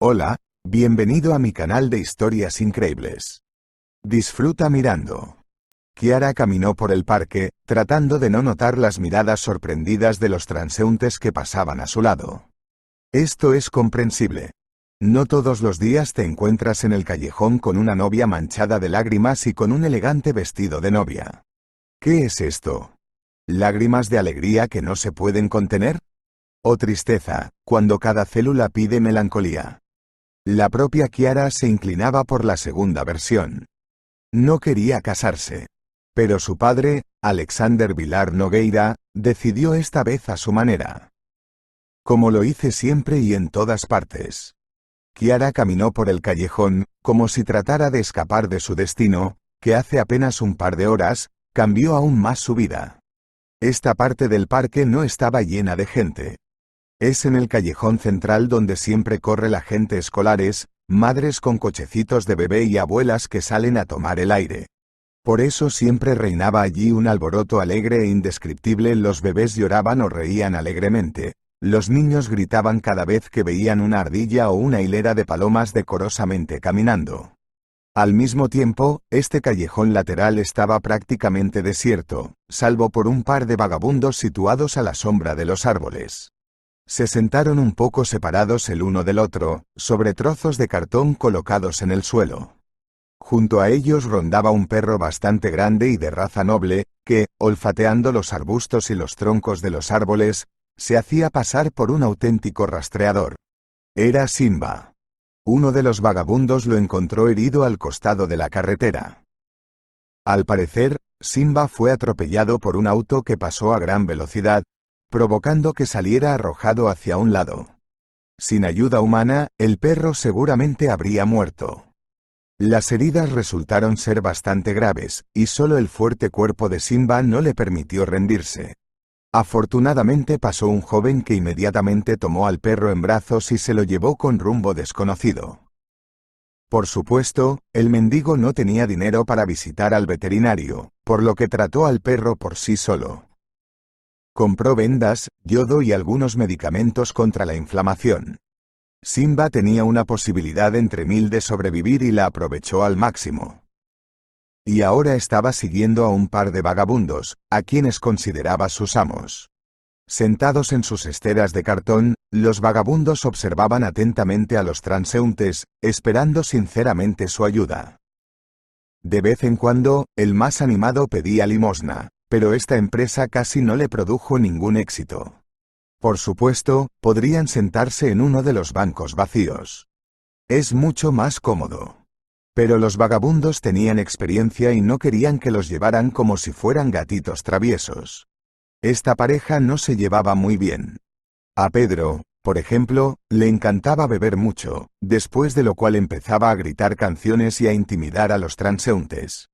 Hola, bienvenido a mi canal de historias increíbles. Disfruta mirando. Kiara caminó por el parque, tratando de no notar las miradas sorprendidas de los transeúntes que pasaban a su lado. Esto es comprensible. No todos los días te encuentras en el callejón con una novia manchada de lágrimas y con un elegante vestido de novia. ¿Qué es esto? ¿Lágrimas de alegría que no se pueden contener? ¿O tristeza, cuando cada célula pide melancolía? La propia Kiara se inclinaba por la segunda versión. No quería casarse. Pero su padre, Alexander Vilar Nogueira, decidió esta vez a su manera. Como lo hice siempre y en todas partes. Kiara caminó por el callejón, como si tratara de escapar de su destino, que hace apenas un par de horas, cambió aún más su vida. Esta parte del parque no estaba llena de gente. Es en el callejón central donde siempre corre la gente escolares, madres con cochecitos de bebé y abuelas que salen a tomar el aire. Por eso siempre reinaba allí un alboroto alegre e indescriptible. Los bebés lloraban o reían alegremente. Los niños gritaban cada vez que veían una ardilla o una hilera de palomas decorosamente caminando. Al mismo tiempo, este callejón lateral estaba prácticamente desierto, salvo por un par de vagabundos situados a la sombra de los árboles. Se sentaron un poco separados el uno del otro, sobre trozos de cartón colocados en el suelo. Junto a ellos rondaba un perro bastante grande y de raza noble, que, olfateando los arbustos y los troncos de los árboles, se hacía pasar por un auténtico rastreador. Era Simba. Uno de los vagabundos lo encontró herido al costado de la carretera. Al parecer, Simba fue atropellado por un auto que pasó a gran velocidad, provocando que saliera arrojado hacia un lado. Sin ayuda humana, el perro seguramente habría muerto. Las heridas resultaron ser bastante graves, y solo el fuerte cuerpo de Simba no le permitió rendirse. Afortunadamente pasó un joven que inmediatamente tomó al perro en brazos y se lo llevó con rumbo desconocido. Por supuesto, el mendigo no tenía dinero para visitar al veterinario, por lo que trató al perro por sí solo. Compró vendas, yodo y algunos medicamentos contra la inflamación. Simba tenía una posibilidad entre 1000 de sobrevivir y la aprovechó al máximo. Y ahora estaba siguiendo a un par de vagabundos, a quienes consideraba sus amos. Sentados en sus esteras de cartón, los vagabundos observaban atentamente a los transeúntes, esperando sinceramente su ayuda. De vez en cuando, el más animado pedía limosna, pero esta empresa casi no le produjo ningún éxito. Por supuesto, podrían sentarse en uno de los bancos vacíos. Es mucho más cómodo. Pero los vagabundos tenían experiencia y no querían que los llevaran como si fueran gatitos traviesos. Esta pareja no se llevaba muy bien. A Pedro, por ejemplo, le encantaba beber mucho, después de lo cual empezaba a gritar canciones y a intimidar a los transeúntes.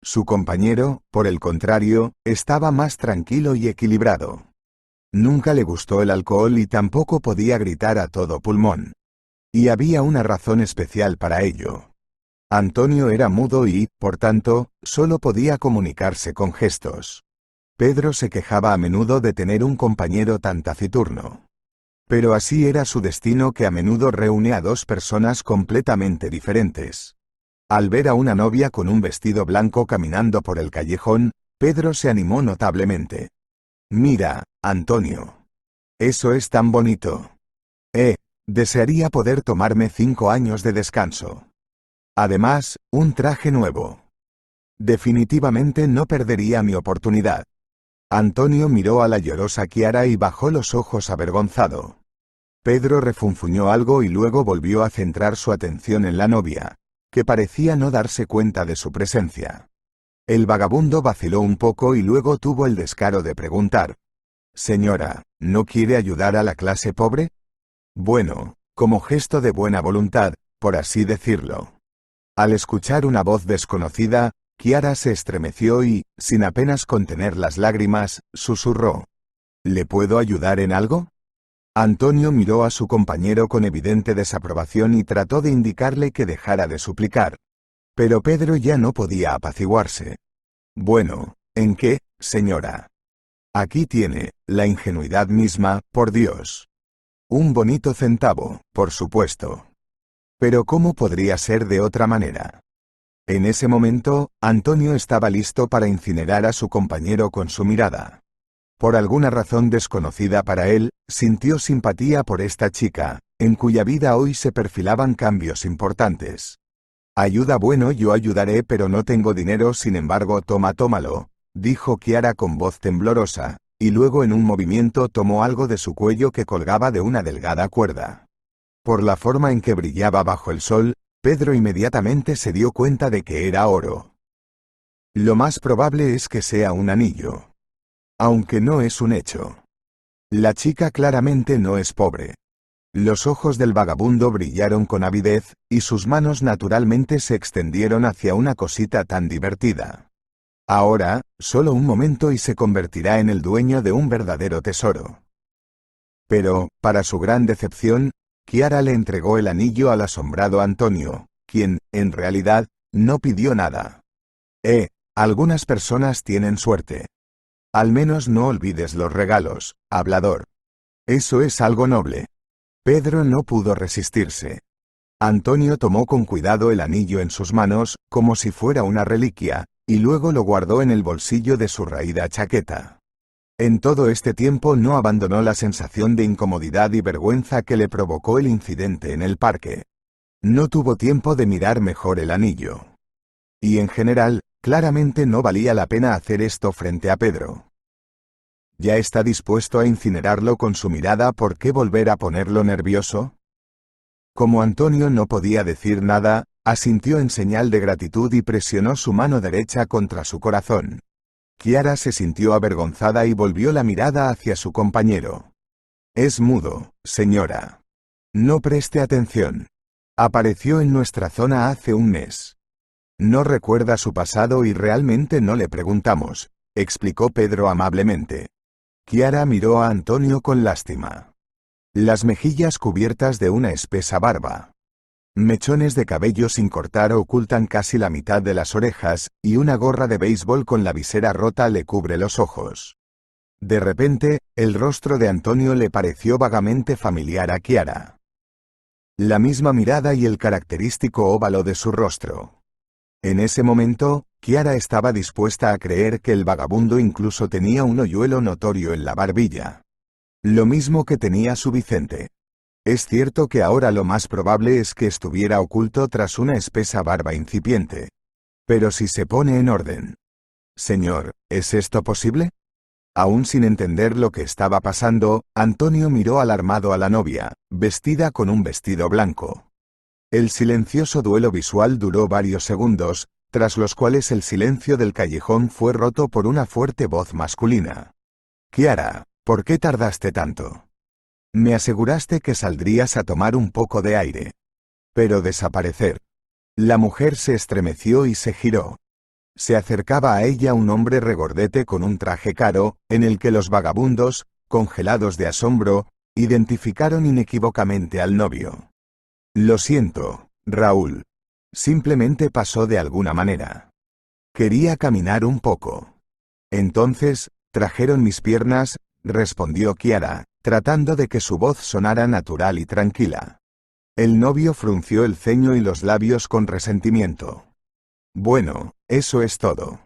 Su compañero, por el contrario, estaba más tranquilo y equilibrado. Nunca le gustó el alcohol y tampoco podía gritar a todo pulmón. Y había una razón especial para ello. Antonio era mudo y, por tanto, solo podía comunicarse con gestos. Pedro se quejaba a menudo de tener un compañero tan taciturno. Pero así era su destino, que a menudo reúne a dos personas completamente diferentes. Al ver a una novia con un vestido blanco caminando por el callejón, Pedro se animó notablemente. «Mira, Antonio. Eso es tan bonito. Desearía poder tomarme 5 años de descanso. Además, un traje nuevo. Definitivamente no perdería mi oportunidad». Antonio miró a la llorosa Kiara y bajó los ojos avergonzado. Pedro refunfuñó algo y luego volvió a centrar su atención en la novia, que parecía no darse cuenta de su presencia. El vagabundo vaciló un poco y luego tuvo el descaro de preguntar: «Señora, ¿no quiere ayudar a la clase pobre?». Bueno, como gesto de buena voluntad, por así decirlo. Al escuchar una voz desconocida, Kiara se estremeció y, sin apenas contener las lágrimas, susurró: «¿Le puedo ayudar en algo?». Antonio miró a su compañero con evidente desaprobación y trató de indicarle que dejara de suplicar. Pero Pedro ya no podía apaciguarse. «Bueno, ¿en qué, señora? Aquí tiene, la ingenuidad misma, por Dios. Un bonito centavo, por supuesto». Pero ¿cómo podría ser de otra manera? En ese momento, Antonio estaba listo para incinerar a su compañero con su mirada. Por alguna razón desconocida para él, sintió simpatía por esta chica, en cuya vida hoy se perfilaban cambios importantes. Ayuda, bueno, yo ayudaré, pero no tengo dinero, sin embargo tómalo, dijo Kiara con voz temblorosa, y luego en un movimiento tomó algo de su cuello que colgaba de una delgada cuerda. Por la forma en que brillaba bajo el sol, Pedro inmediatamente se dio cuenta de que era oro. Lo más probable es que sea un anillo. Aunque no es un hecho. La chica claramente no es pobre. Los ojos del vagabundo brillaron con avidez, y sus manos naturalmente se extendieron hacia una cosita tan divertida. Ahora, solo un momento y se convertirá en el dueño de un verdadero tesoro. Pero, para su gran decepción, Kiara le entregó el anillo al asombrado Antonio, quien, en realidad, no pidió nada. Algunas personas tienen suerte. Al menos no olvides los regalos, hablador. Eso es algo noble. Pedro no pudo resistirse. Antonio tomó con cuidado el anillo en sus manos, como si fuera una reliquia, y luego lo guardó en el bolsillo de su raída chaqueta. En todo este tiempo no abandonó la sensación de incomodidad y vergüenza que le provocó el incidente en el parque. No tuvo tiempo de mirar mejor el anillo. Y en general, claramente no valía la pena hacer esto frente a Pedro. ¿Ya está dispuesto a incinerarlo con su mirada? ¿Por qué volver a ponerlo nervioso? Como Antonio no podía decir nada, asintió en señal de gratitud y presionó su mano derecha contra su corazón. Kiara se sintió avergonzada y volvió la mirada hacia su compañero. Es mudo, señora. No preste atención. Apareció en nuestra zona hace un mes. No recuerda su pasado y realmente no le preguntamos, explicó Pedro amablemente. Kiara miró a Antonio con lástima. Las mejillas cubiertas de una espesa barba. Mechones de cabello sin cortar ocultan casi la mitad de las orejas, y una gorra de béisbol con la visera rota le cubre los ojos. De repente, el rostro de Antonio le pareció vagamente familiar a Kiara. La misma mirada y el característico óvalo de su rostro. En ese momento, Kiara estaba dispuesta a creer que el vagabundo incluso tenía un hoyuelo notorio en la barbilla. Lo mismo que tenía su Vicente. Es cierto que ahora lo más probable es que estuviera oculto tras una espesa barba incipiente. Pero si se pone en orden. Señor, ¿es esto posible? Aún sin entender lo que estaba pasando, Antonio miró alarmado a la novia, vestida con un vestido blanco. El silencioso duelo visual duró varios segundos, tras los cuales el silencio del callejón fue roto por una fuerte voz masculina. Kiara, ¿por qué tardaste tanto? Me aseguraste que saldrías a tomar un poco de aire. Pero desaparecer. La mujer se estremeció y se giró. Se acercaba a ella un hombre regordete con un traje caro, en el que los vagabundos, congelados de asombro, identificaron inequívocamente al novio. Lo siento, Raúl. Simplemente pasó de alguna manera. Quería caminar un poco. Entonces, trajeron mis piernas, respondió Kiara, tratando de que su voz sonara natural y tranquila. El novio frunció el ceño y los labios con resentimiento. Bueno, eso es todo.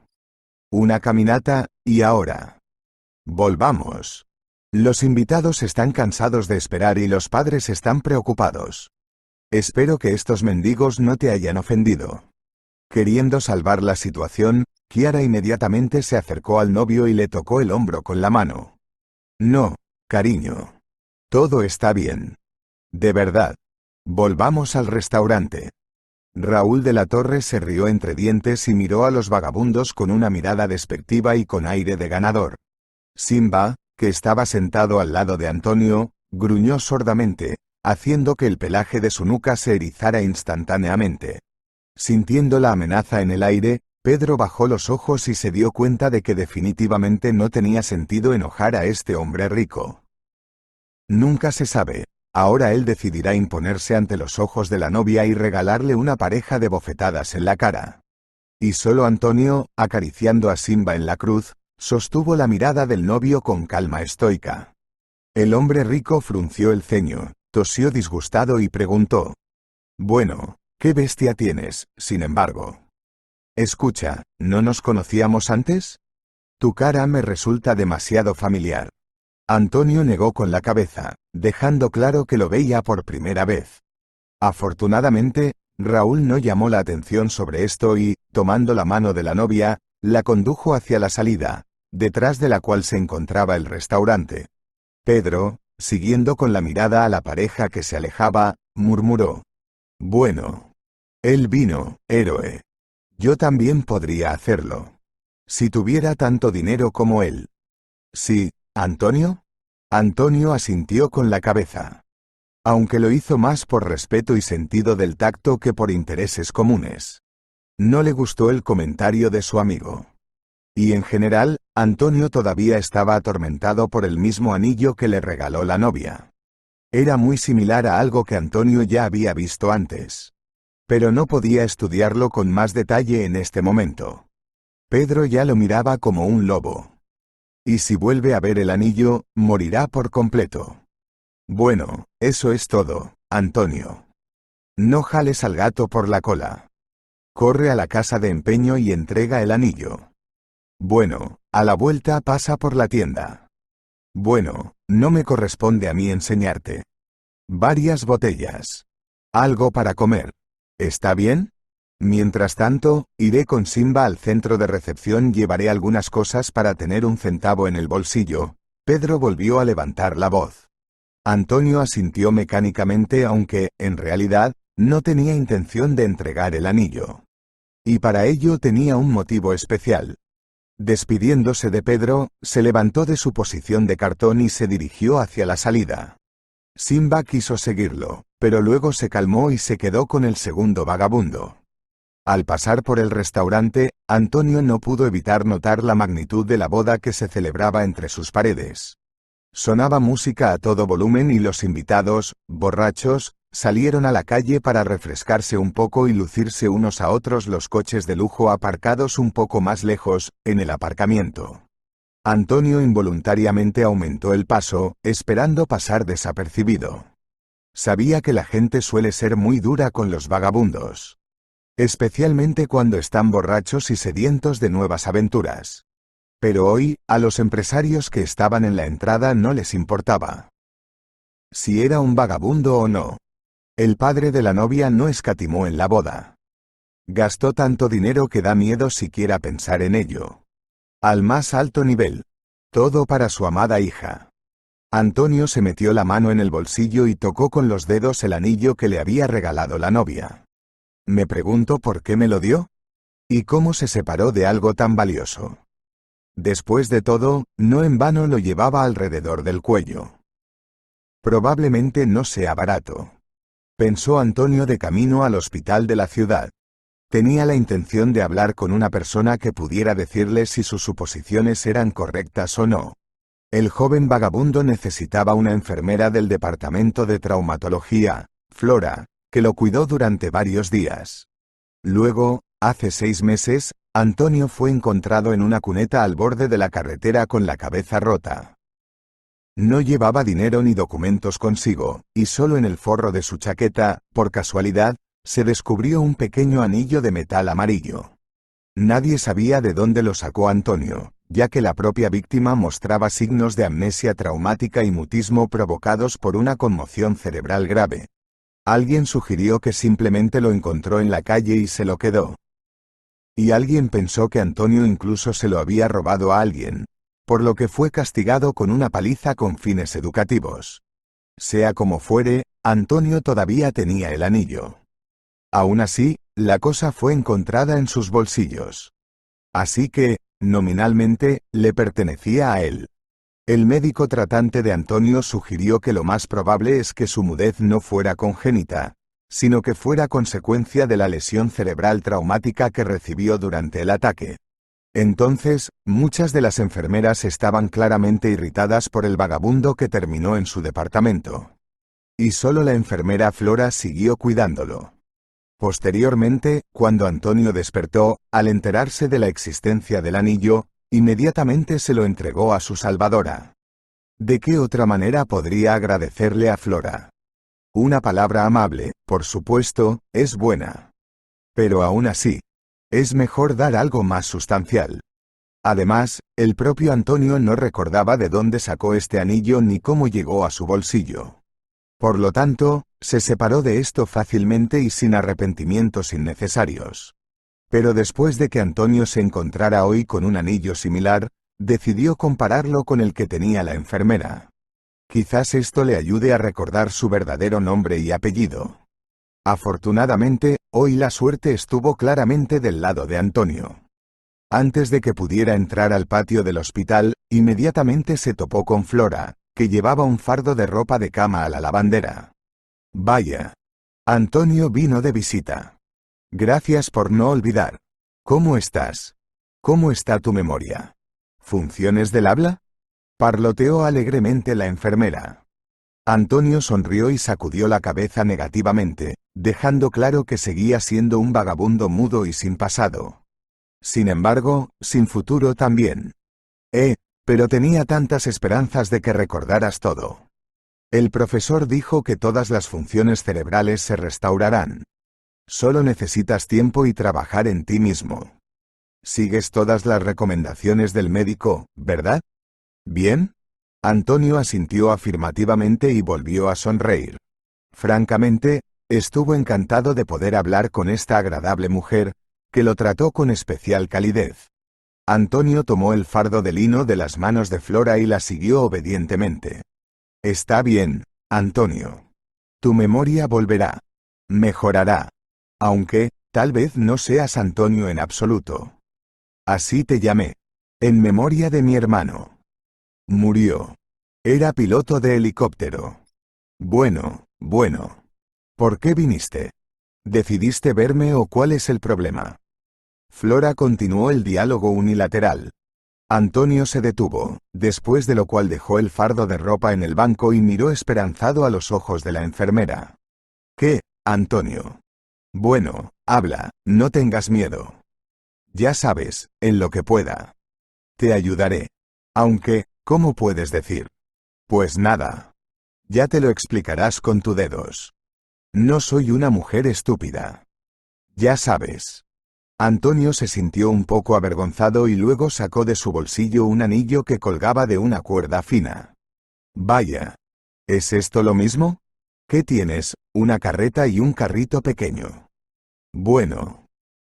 Una caminata, y ahora. Volvamos. Los invitados están cansados de esperar y los padres están preocupados. Espero que estos mendigos no te hayan ofendido. Queriendo salvar la situación, Kiara inmediatamente se acercó al novio y le tocó el hombro con la mano. No, cariño. Todo está bien. De verdad. Volvamos al restaurante. Raúl de la Torre se rió entre dientes y miró a los vagabundos con una mirada despectiva y con aire de ganador. Simba, que estaba sentado al lado de Antonio, gruñó sordamente, haciendo que el pelaje de su nuca se erizara instantáneamente. Sintiendo la amenaza en el aire, Pedro bajó los ojos y se dio cuenta de que definitivamente no tenía sentido enojar a este hombre rico. Nunca se sabe. Ahora él decidirá imponerse ante los ojos de la novia y regalarle una pareja de bofetadas en la cara. Y solo Antonio, acariciando a Simba en la cruz, sostuvo la mirada del novio con calma estoica. El hombre rico frunció el ceño, tosió disgustado y preguntó: Bueno, qué bestia tienes, sin embargo. Escucha, ¿no nos conocíamos antes? Tu cara me resulta demasiado familiar. Antonio negó con la cabeza, dejando claro que lo veía por primera vez. Afortunadamente, Raúl no llamó la atención sobre esto y, tomando la mano de la novia, la condujo hacia la salida, detrás de la cual se encontraba el restaurante. Pedro, siguiendo con la mirada a la pareja que se alejaba, murmuró: Bueno. Él vino, héroe. Yo también podría hacerlo. Si tuviera tanto dinero como él. Sí, ¿Antonio? Antonio asintió con la cabeza. Aunque lo hizo más por respeto y sentido del tacto que por intereses comunes. No le gustó el comentario de su amigo. Y en general, Antonio todavía estaba atormentado por el mismo anillo que le regaló la novia. Era muy similar a algo que Antonio ya había visto antes. Pero no podía estudiarlo con más detalle en este momento. Pedro ya lo miraba como un lobo. Y si vuelve a ver el anillo, morirá por completo. Bueno, eso es todo, Antonio. No jales al gato por la cola. Corre a la casa de empeño y entrega el anillo. Bueno, a la vuelta pasa por la tienda. Bueno, no me corresponde a mí enseñarte. Varias botellas. Algo para comer. ¿Está bien? Mientras tanto, iré con Simba al centro de recepción y llevaré algunas cosas para tener un centavo en el bolsillo. Pedro volvió a levantar la voz. Antonio asintió mecánicamente aunque, en realidad, no tenía intención de entregar el anillo. Y para ello tenía un motivo especial. Despidiéndose de Pedro, se levantó de su posición de cartón y se dirigió hacia la salida. Simba quiso seguirlo, pero luego se calmó y se quedó con el segundo vagabundo. Al pasar por el restaurante, Antonio no pudo evitar notar la magnitud de la boda que se celebraba entre sus paredes. Sonaba música a todo volumen y los invitados, borrachos, salieron a la calle para refrescarse un poco y lucirse unos a otros los coches de lujo aparcados un poco más lejos, en el aparcamiento. Antonio involuntariamente aumentó el paso, esperando pasar desapercibido. Sabía que la gente suele ser muy dura con los vagabundos. Especialmente cuando están borrachos y sedientos de nuevas aventuras. Pero hoy, a los empresarios que estaban en la entrada no les importaba si era un vagabundo o no. El padre de la novia no escatimó en la boda. Gastó tanto dinero que da miedo siquiera pensar en ello. Al más alto nivel. Todo para su amada hija. Antonio se metió la mano en el bolsillo y tocó con los dedos el anillo que le había regalado la novia. Me pregunto por qué me lo dio. ¿Y cómo se separó de algo tan valioso? Después de todo, no en vano lo llevaba alrededor del cuello. Probablemente no sea barato. Pensó Antonio de camino al hospital de la ciudad. Tenía la intención de hablar con una persona que pudiera decirle si sus suposiciones eran correctas o no. El joven vagabundo necesitaba una enfermera del departamento de traumatología, Flora, que lo cuidó durante varios días. Luego, hace 6 meses, Antonio fue encontrado en una cuneta al borde de la carretera con la cabeza rota. No llevaba dinero ni documentos consigo, y solo en el forro de su chaqueta, por casualidad, se descubrió un pequeño anillo de metal amarillo. Nadie sabía de dónde lo sacó Antonio, ya que la propia víctima mostraba signos de amnesia traumática y mutismo provocados por una conmoción cerebral grave. Alguien sugirió que simplemente lo encontró en la calle y se lo quedó. Y alguien pensó que Antonio incluso se lo había robado a alguien, por lo que fue castigado con una paliza con fines educativos. Sea como fuere, Antonio todavía tenía el anillo. Aún así, la cosa fue encontrada en sus bolsillos. Así que, nominalmente, le pertenecía a él. El médico tratante de Antonio sugirió que lo más probable es que su mudez no fuera congénita, sino que fuera consecuencia de la lesión cerebral traumática que recibió durante el ataque. Entonces, muchas de las enfermeras estaban claramente irritadas por el vagabundo que terminó en su departamento. Y solo la enfermera Flora siguió cuidándolo. Posteriormente, cuando Antonio despertó, al enterarse de la existencia del anillo, inmediatamente se lo entregó a su salvadora. ¿De qué otra manera podría agradecerle a Flora? Una palabra amable, por supuesto, es buena. Pero aún así, es mejor dar algo más sustancial. Además, el propio Antonio no recordaba de dónde sacó este anillo ni cómo llegó a su bolsillo. Por lo tanto, se separó de esto fácilmente y sin arrepentimientos innecesarios. Pero después de que Antonio se encontrara hoy con un anillo similar, decidió compararlo con el que tenía la enfermera. Quizás esto le ayude a recordar su verdadero nombre y apellido. Afortunadamente, hoy la suerte estuvo claramente del lado de Antonio. Antes de que pudiera entrar al patio del hospital, inmediatamente se topó con Flora, que llevaba un fardo de ropa de cama a la lavandera. Vaya. Antonio vino de visita. Gracias por no olvidar. ¿Cómo estás? ¿Cómo está tu memoria? ¿Funciones del habla? Parloteó alegremente la enfermera. Antonio sonrió y sacudió la cabeza negativamente, dejando claro que seguía siendo un vagabundo mudo y sin pasado. Sin embargo, sin futuro también. Pero tenía tantas esperanzas de que recordaras todo. El profesor dijo que todas las funciones cerebrales se restaurarán. Solo necesitas tiempo y trabajar en ti mismo. Sigues todas las recomendaciones del médico, ¿verdad? ¿Bien? Antonio asintió afirmativamente y volvió a sonreír. Francamente, estuvo encantado de poder hablar con esta agradable mujer, que lo trató con especial calidez. Antonio tomó el fardo de lino de las manos de Flora y la siguió obedientemente. Está bien, Antonio. Tu memoria volverá. Mejorará. Aunque, tal vez no seas Antonio en absoluto. Así te llamé. En memoria de mi hermano. Murió. Era piloto de helicóptero. Bueno. ¿Por qué viniste? ¿Decidiste verme o cuál es el problema? Flora continuó el diálogo unilateral. Antonio se detuvo, después de lo cual dejó el fardo de ropa en el banco y miró esperanzado a los ojos de la enfermera. ¿Qué, Antonio? Bueno, habla, no tengas miedo. Ya sabes, en lo que pueda. Te ayudaré. Aunque, ¿cómo puedes decir? Pues nada. Ya te lo explicarás con tus dedos. No soy una mujer estúpida. Ya sabes. Antonio se sintió un poco avergonzado y luego sacó de su bolsillo un anillo que colgaba de una cuerda fina. Vaya. ¿Es esto lo mismo? ¿Qué tienes? Una carreta y un carrito pequeño. Bueno.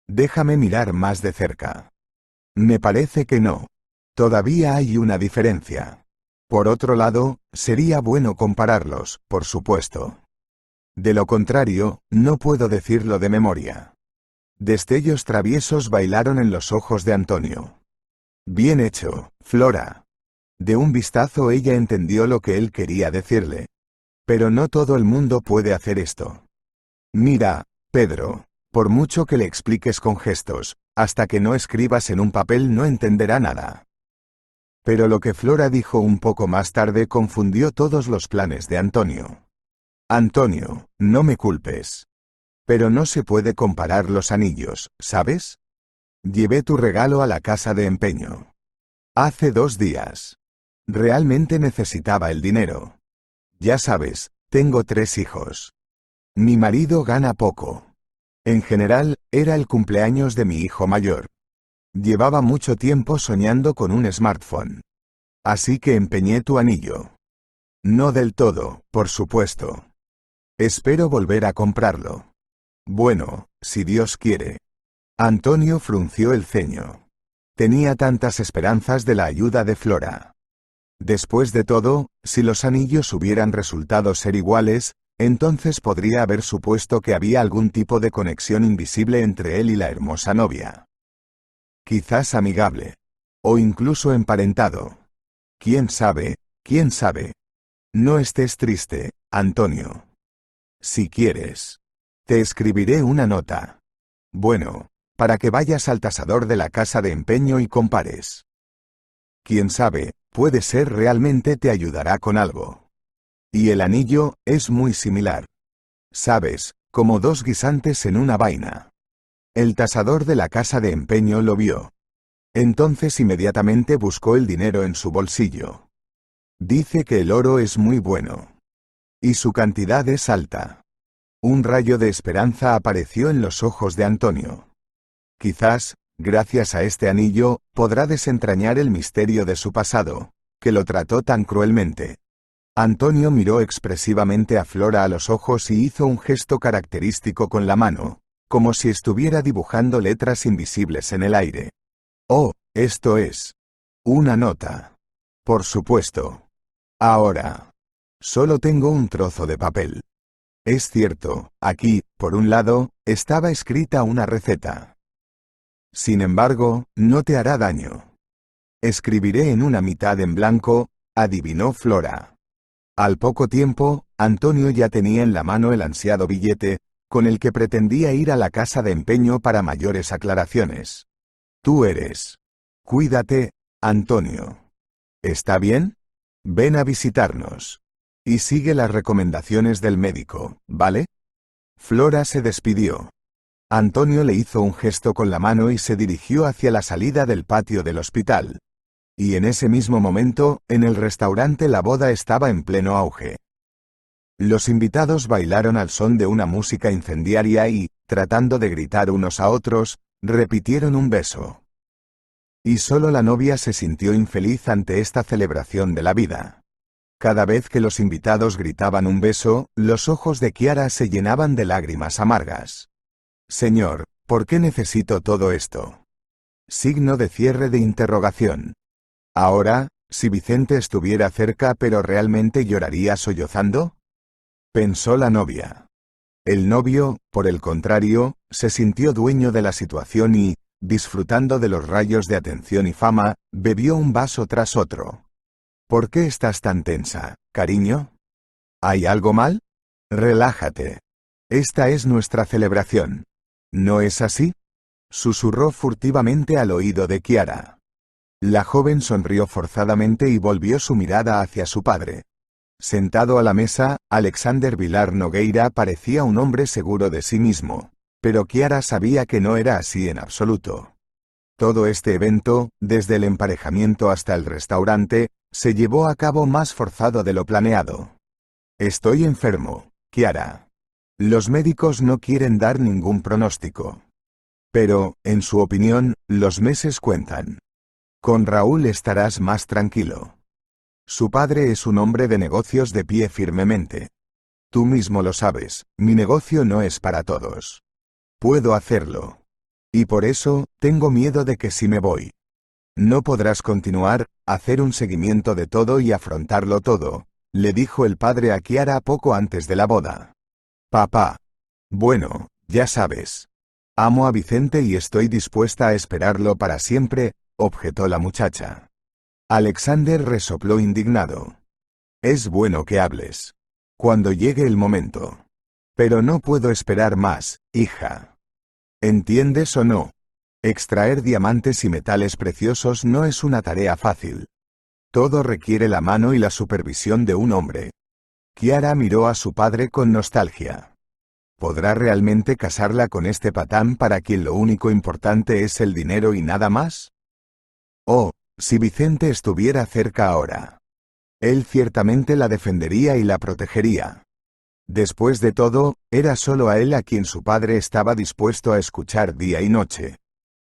Déjame mirar más de cerca. Me parece que no. Todavía hay una diferencia. Por otro lado, sería bueno compararlos, por supuesto. De lo contrario, no puedo decirlo de memoria. Destellos traviesos bailaron en los ojos de Antonio. Bien hecho, Flora. De un vistazo ella entendió lo que él quería decirle. Pero no todo el mundo puede hacer esto. Mira, Pedro, por mucho que le expliques con gestos, hasta que no escribas en un papel no entenderá nada. Pero lo que Flora dijo un poco más tarde confundió todos los planes de Antonio. Antonio, no me culpes. Pero no se puede comparar los anillos, ¿sabes? Llevé tu regalo a la casa de empeño. Hace 2 días. Realmente necesitaba el dinero. Ya sabes, tengo 3 hijos. Mi marido gana poco. En general, era el cumpleaños de mi hijo mayor. Llevaba mucho tiempo soñando con un smartphone. Así que empeñé tu anillo. No del todo, por supuesto. Espero volver a comprarlo. Bueno, si Dios quiere. Antonio frunció el ceño. Tenía tantas esperanzas de la ayuda de Flora. Después de todo, si los anillos hubieran resultado ser iguales, entonces podría haber supuesto que había algún tipo de conexión invisible entre él y la hermosa novia. Quizás amigable. O incluso emparentado. ¿Quién sabe? ¿Quién sabe? No estés triste, Antonio. Si quieres. Te escribiré una nota. Bueno, para que vayas al tasador de la casa de empeño y compares. Quién sabe, puede ser realmente te ayudará con algo. Y el anillo es muy similar. Sabes, como 2 guisantes en una vaina. El tasador de la casa de empeño lo vio. Entonces inmediatamente buscó el dinero en su bolsillo. Dice que el oro es muy bueno. Y su cantidad es alta. Un rayo de esperanza apareció en los ojos de Antonio. Quizás, gracias a este anillo, podrá desentrañar el misterio de su pasado, que lo trató tan cruelmente. Antonio miró expresivamente a Flora a los ojos y hizo un gesto característico con la mano, como si estuviera dibujando letras invisibles en el aire. Oh, esto es una nota. Por supuesto. Ahora. Solo tengo un trozo de papel. Es cierto, aquí, por un lado, estaba escrita una receta. Sin embargo, no te hará daño. Escribiré en una mitad en blanco, adivinó Flora. Al poco tiempo, Antonio ya tenía en la mano el ansiado billete, con el que pretendía ir a la casa de empeño para mayores aclaraciones. Tú eres. Cuídate, Antonio. ¿Está bien? Ven a visitarnos. Y sigue las recomendaciones del médico, ¿vale? Flora se despidió. Antonio le hizo un gesto con la mano y se dirigió hacia la salida del patio del hospital. Y en ese mismo momento, en el restaurante la boda estaba en pleno auge. Los invitados bailaron al son de una música incendiaria y, tratando de gritar unos a otros, repitieron un beso. Y solo la novia se sintió infeliz ante esta celebración de la vida. Cada vez que los invitados gritaban un beso, los ojos de Kiara se llenaban de lágrimas amargas. Señor, ¿por qué necesito todo esto? Signo de cierre de interrogación. Ahora, si Vicente estuviera cerca pero realmente lloraría sollozando, pensó la novia. El novio, por el contrario, se sintió dueño de la situación y, disfrutando de los rayos de atención y fama, bebió un vaso tras otro. ¿Por qué estás tan tensa, cariño? ¿Hay algo mal? Relájate. Esta es nuestra celebración. ¿No es así? Susurró furtivamente al oído de Kiara. La joven sonrió forzadamente y volvió su mirada hacia su padre. Sentado a la mesa, Alexander Vilar Nogueira parecía un hombre seguro de sí mismo, pero Kiara sabía que no era así en absoluto. Todo este evento, desde el emparejamiento hasta el restaurante, se llevó a cabo más forzado de lo planeado. Estoy enfermo, Kiara. Los médicos no quieren dar ningún pronóstico. Pero, en su opinión, los meses cuentan. Con Raúl estarás más tranquilo. Su padre es un hombre de negocios de pie firmemente. Tú mismo lo sabes, mi negocio no es para todos. Puedo hacerlo. Y por eso, tengo miedo de que si me voy, no podrás continuar, hacer un seguimiento de todo y afrontarlo todo, le dijo el padre a Kiara poco antes de la boda. Papá. Bueno, ya sabes. Amo a Vicente y estoy dispuesta a esperarlo para siempre, objetó la muchacha. Alexander resopló indignado. Es bueno que hables. Cuando llegue el momento. Pero no puedo esperar más, hija. ¿Entiendes o no? Extraer diamantes y metales preciosos no es una tarea fácil. Todo requiere la mano y la supervisión de un hombre. Kiara miró a su padre con nostalgia. ¿Podrá realmente casarla con este patán para quien lo único importante es el dinero y nada más? Oh, si Vicente estuviera cerca ahora. Él ciertamente la defendería y la protegería. Después de todo, era solo a él a quien su padre estaba dispuesto a escuchar día y noche.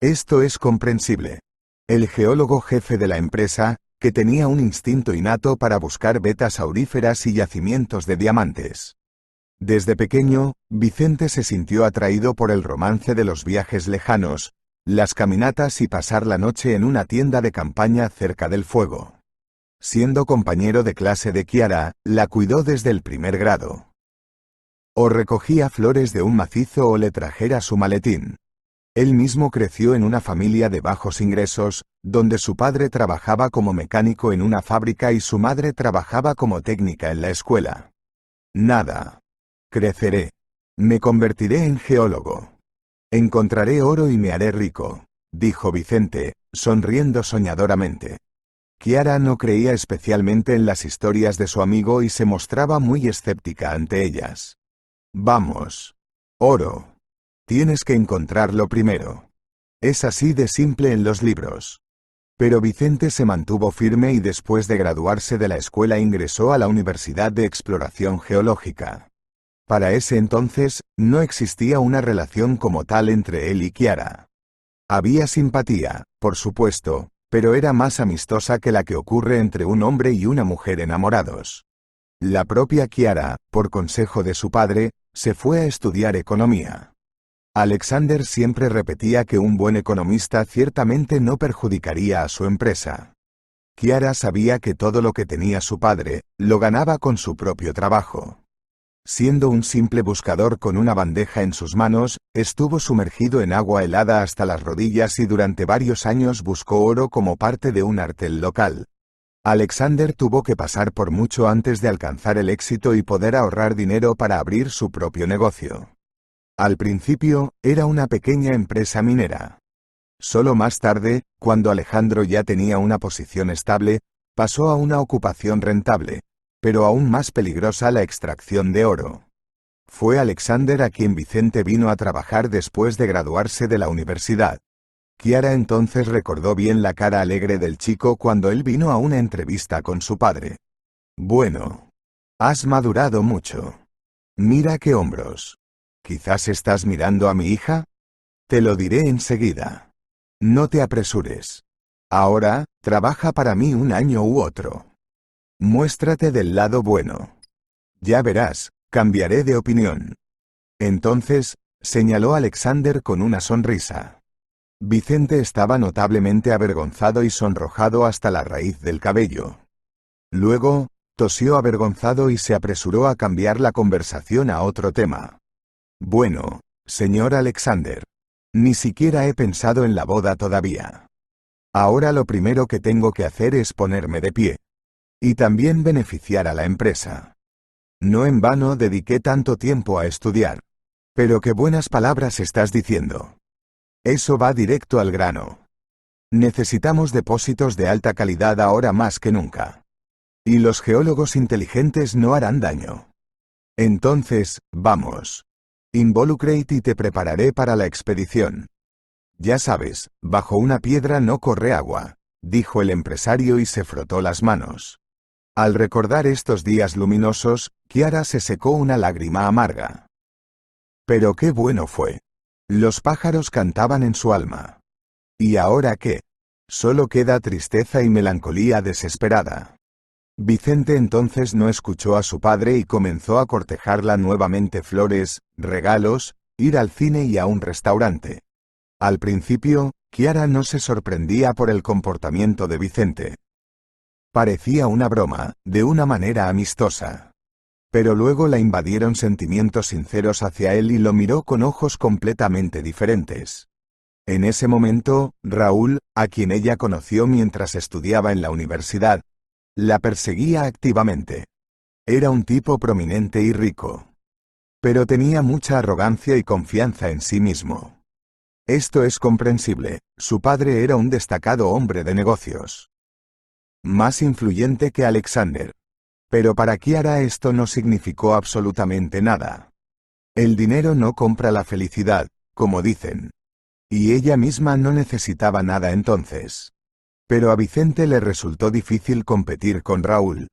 Esto es comprensible. El geólogo jefe de la empresa, que tenía un instinto innato para buscar vetas auríferas y yacimientos de diamantes. Desde pequeño, Vicente se sintió atraído por el romance de los viajes lejanos, las caminatas y pasar la noche en una tienda de campaña cerca del fuego. Siendo compañero de clase de Kiara, la cuidó desde el primer grado. O recogía flores de un macizo o le trajera su maletín. Él mismo creció en una familia de bajos ingresos, donde su padre trabajaba como mecánico en una fábrica y su madre trabajaba como técnica en la escuela. Nada. Creceré. Me convertiré en geólogo. Encontraré oro y me haré rico, dijo Vicente, sonriendo soñadoramente. Kiara no creía especialmente en las historias de su amigo y se mostraba muy escéptica ante ellas. Vamos. Oro. Tienes que encontrarlo primero. Es así de simple en los libros. Pero Vicente se mantuvo firme y después de graduarse de la escuela ingresó a la Universidad de Exploración Geológica. Para ese entonces, no existía una relación como tal entre él y Kiara. Había simpatía, por supuesto, pero era más amistosa que la que ocurre entre un hombre y una mujer enamorados. La propia Kiara, por consejo de su padre, se fue a estudiar economía. Alexander siempre repetía que un buen economista ciertamente no perjudicaría a su empresa. Kiara sabía que todo lo que tenía su padre, lo ganaba con su propio trabajo. Siendo un simple buscador con una bandeja en sus manos, estuvo sumergido en agua helada hasta las rodillas y durante varios años buscó oro como parte de un artel local. Alexander tuvo que pasar por mucho antes de alcanzar el éxito y poder ahorrar dinero para abrir su propio negocio. Al principio, era una pequeña empresa minera. Solo más tarde, cuando Alejandro ya tenía una posición estable, pasó a una ocupación rentable, pero aún más peligrosa, la extracción de oro. Fue Alexander a quien Vicente vino a trabajar después de graduarse de la universidad. Kiara entonces recordó bien la cara alegre del chico cuando él vino a una entrevista con su padre. Bueno. Has madurado mucho. Mira qué hombros. ¿Quizás estás mirando a mi hija? Te lo diré enseguida. No te apresures. Ahora, trabaja para mí un año u otro. Muéstrate del lado bueno. Ya verás, cambiaré de opinión. Entonces, señaló Alexander con una sonrisa. Vicente estaba notablemente avergonzado y sonrojado hasta la raíz del cabello. Luego, tosió avergonzado y se apresuró a cambiar la conversación a otro tema. Bueno, señor Alexander. Ni siquiera he pensado en la boda todavía. Ahora lo primero que tengo que hacer es ponerme de pie. Y también beneficiar a la empresa. No en vano dediqué tanto tiempo a estudiar. Pero qué buenas palabras estás diciendo. Eso va directo al grano. Necesitamos depósitos de alta calidad ahora más que nunca. Y los geólogos inteligentes no harán daño. Entonces, vamos. Involucrate y te prepararé para la expedición. Ya sabes, bajo una piedra no corre agua, dijo el empresario y se frotó las manos. Al recordar estos días luminosos, Kiara se secó una lágrima amarga. Pero qué bueno fue. Los pájaros cantaban en su alma. ¿Y ahora qué? Solo queda tristeza y melancolía desesperada. Vicente entonces no escuchó a su padre y comenzó a cortejarla nuevamente: flores, regalos, ir al cine y a un restaurante. Al principio, Kiara no se sorprendía por el comportamiento de Vicente. Parecía una broma, de una manera amistosa. Pero luego la invadieron sentimientos sinceros hacia él y lo miró con ojos completamente diferentes. En ese momento, Raúl, a quien ella conoció mientras estudiaba en la universidad, la perseguía activamente. Era un tipo prominente y rico. Pero tenía mucha arrogancia y confianza en sí mismo. Esto es comprensible, su padre era un destacado hombre de negocios. Más influyente que Alexander. Pero para Kiara esto no significó absolutamente nada. El dinero no compra la felicidad, como dicen. Y ella misma no necesitaba nada entonces. Pero a Vicente le resultó difícil competir con Raúl.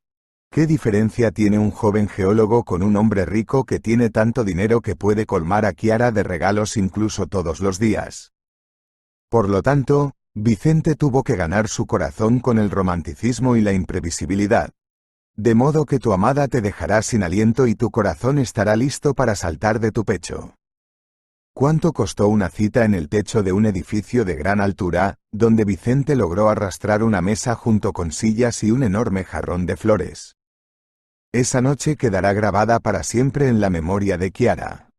¿Qué diferencia tiene un joven geólogo con un hombre rico que tiene tanto dinero que puede colmar a Kiara de regalos incluso todos los días? Por lo tanto, Vicente tuvo que ganar su corazón con el romanticismo y la imprevisibilidad. De modo que tu amada te dejará sin aliento y tu corazón estará listo para saltar de tu pecho. ¿Cuánto costó una cita en el techo de un edificio de gran altura, donde Vicente logró arrastrar una mesa junto con sillas y un enorme jarrón de flores? Esa noche quedará grabada para siempre en la memoria de Kiara.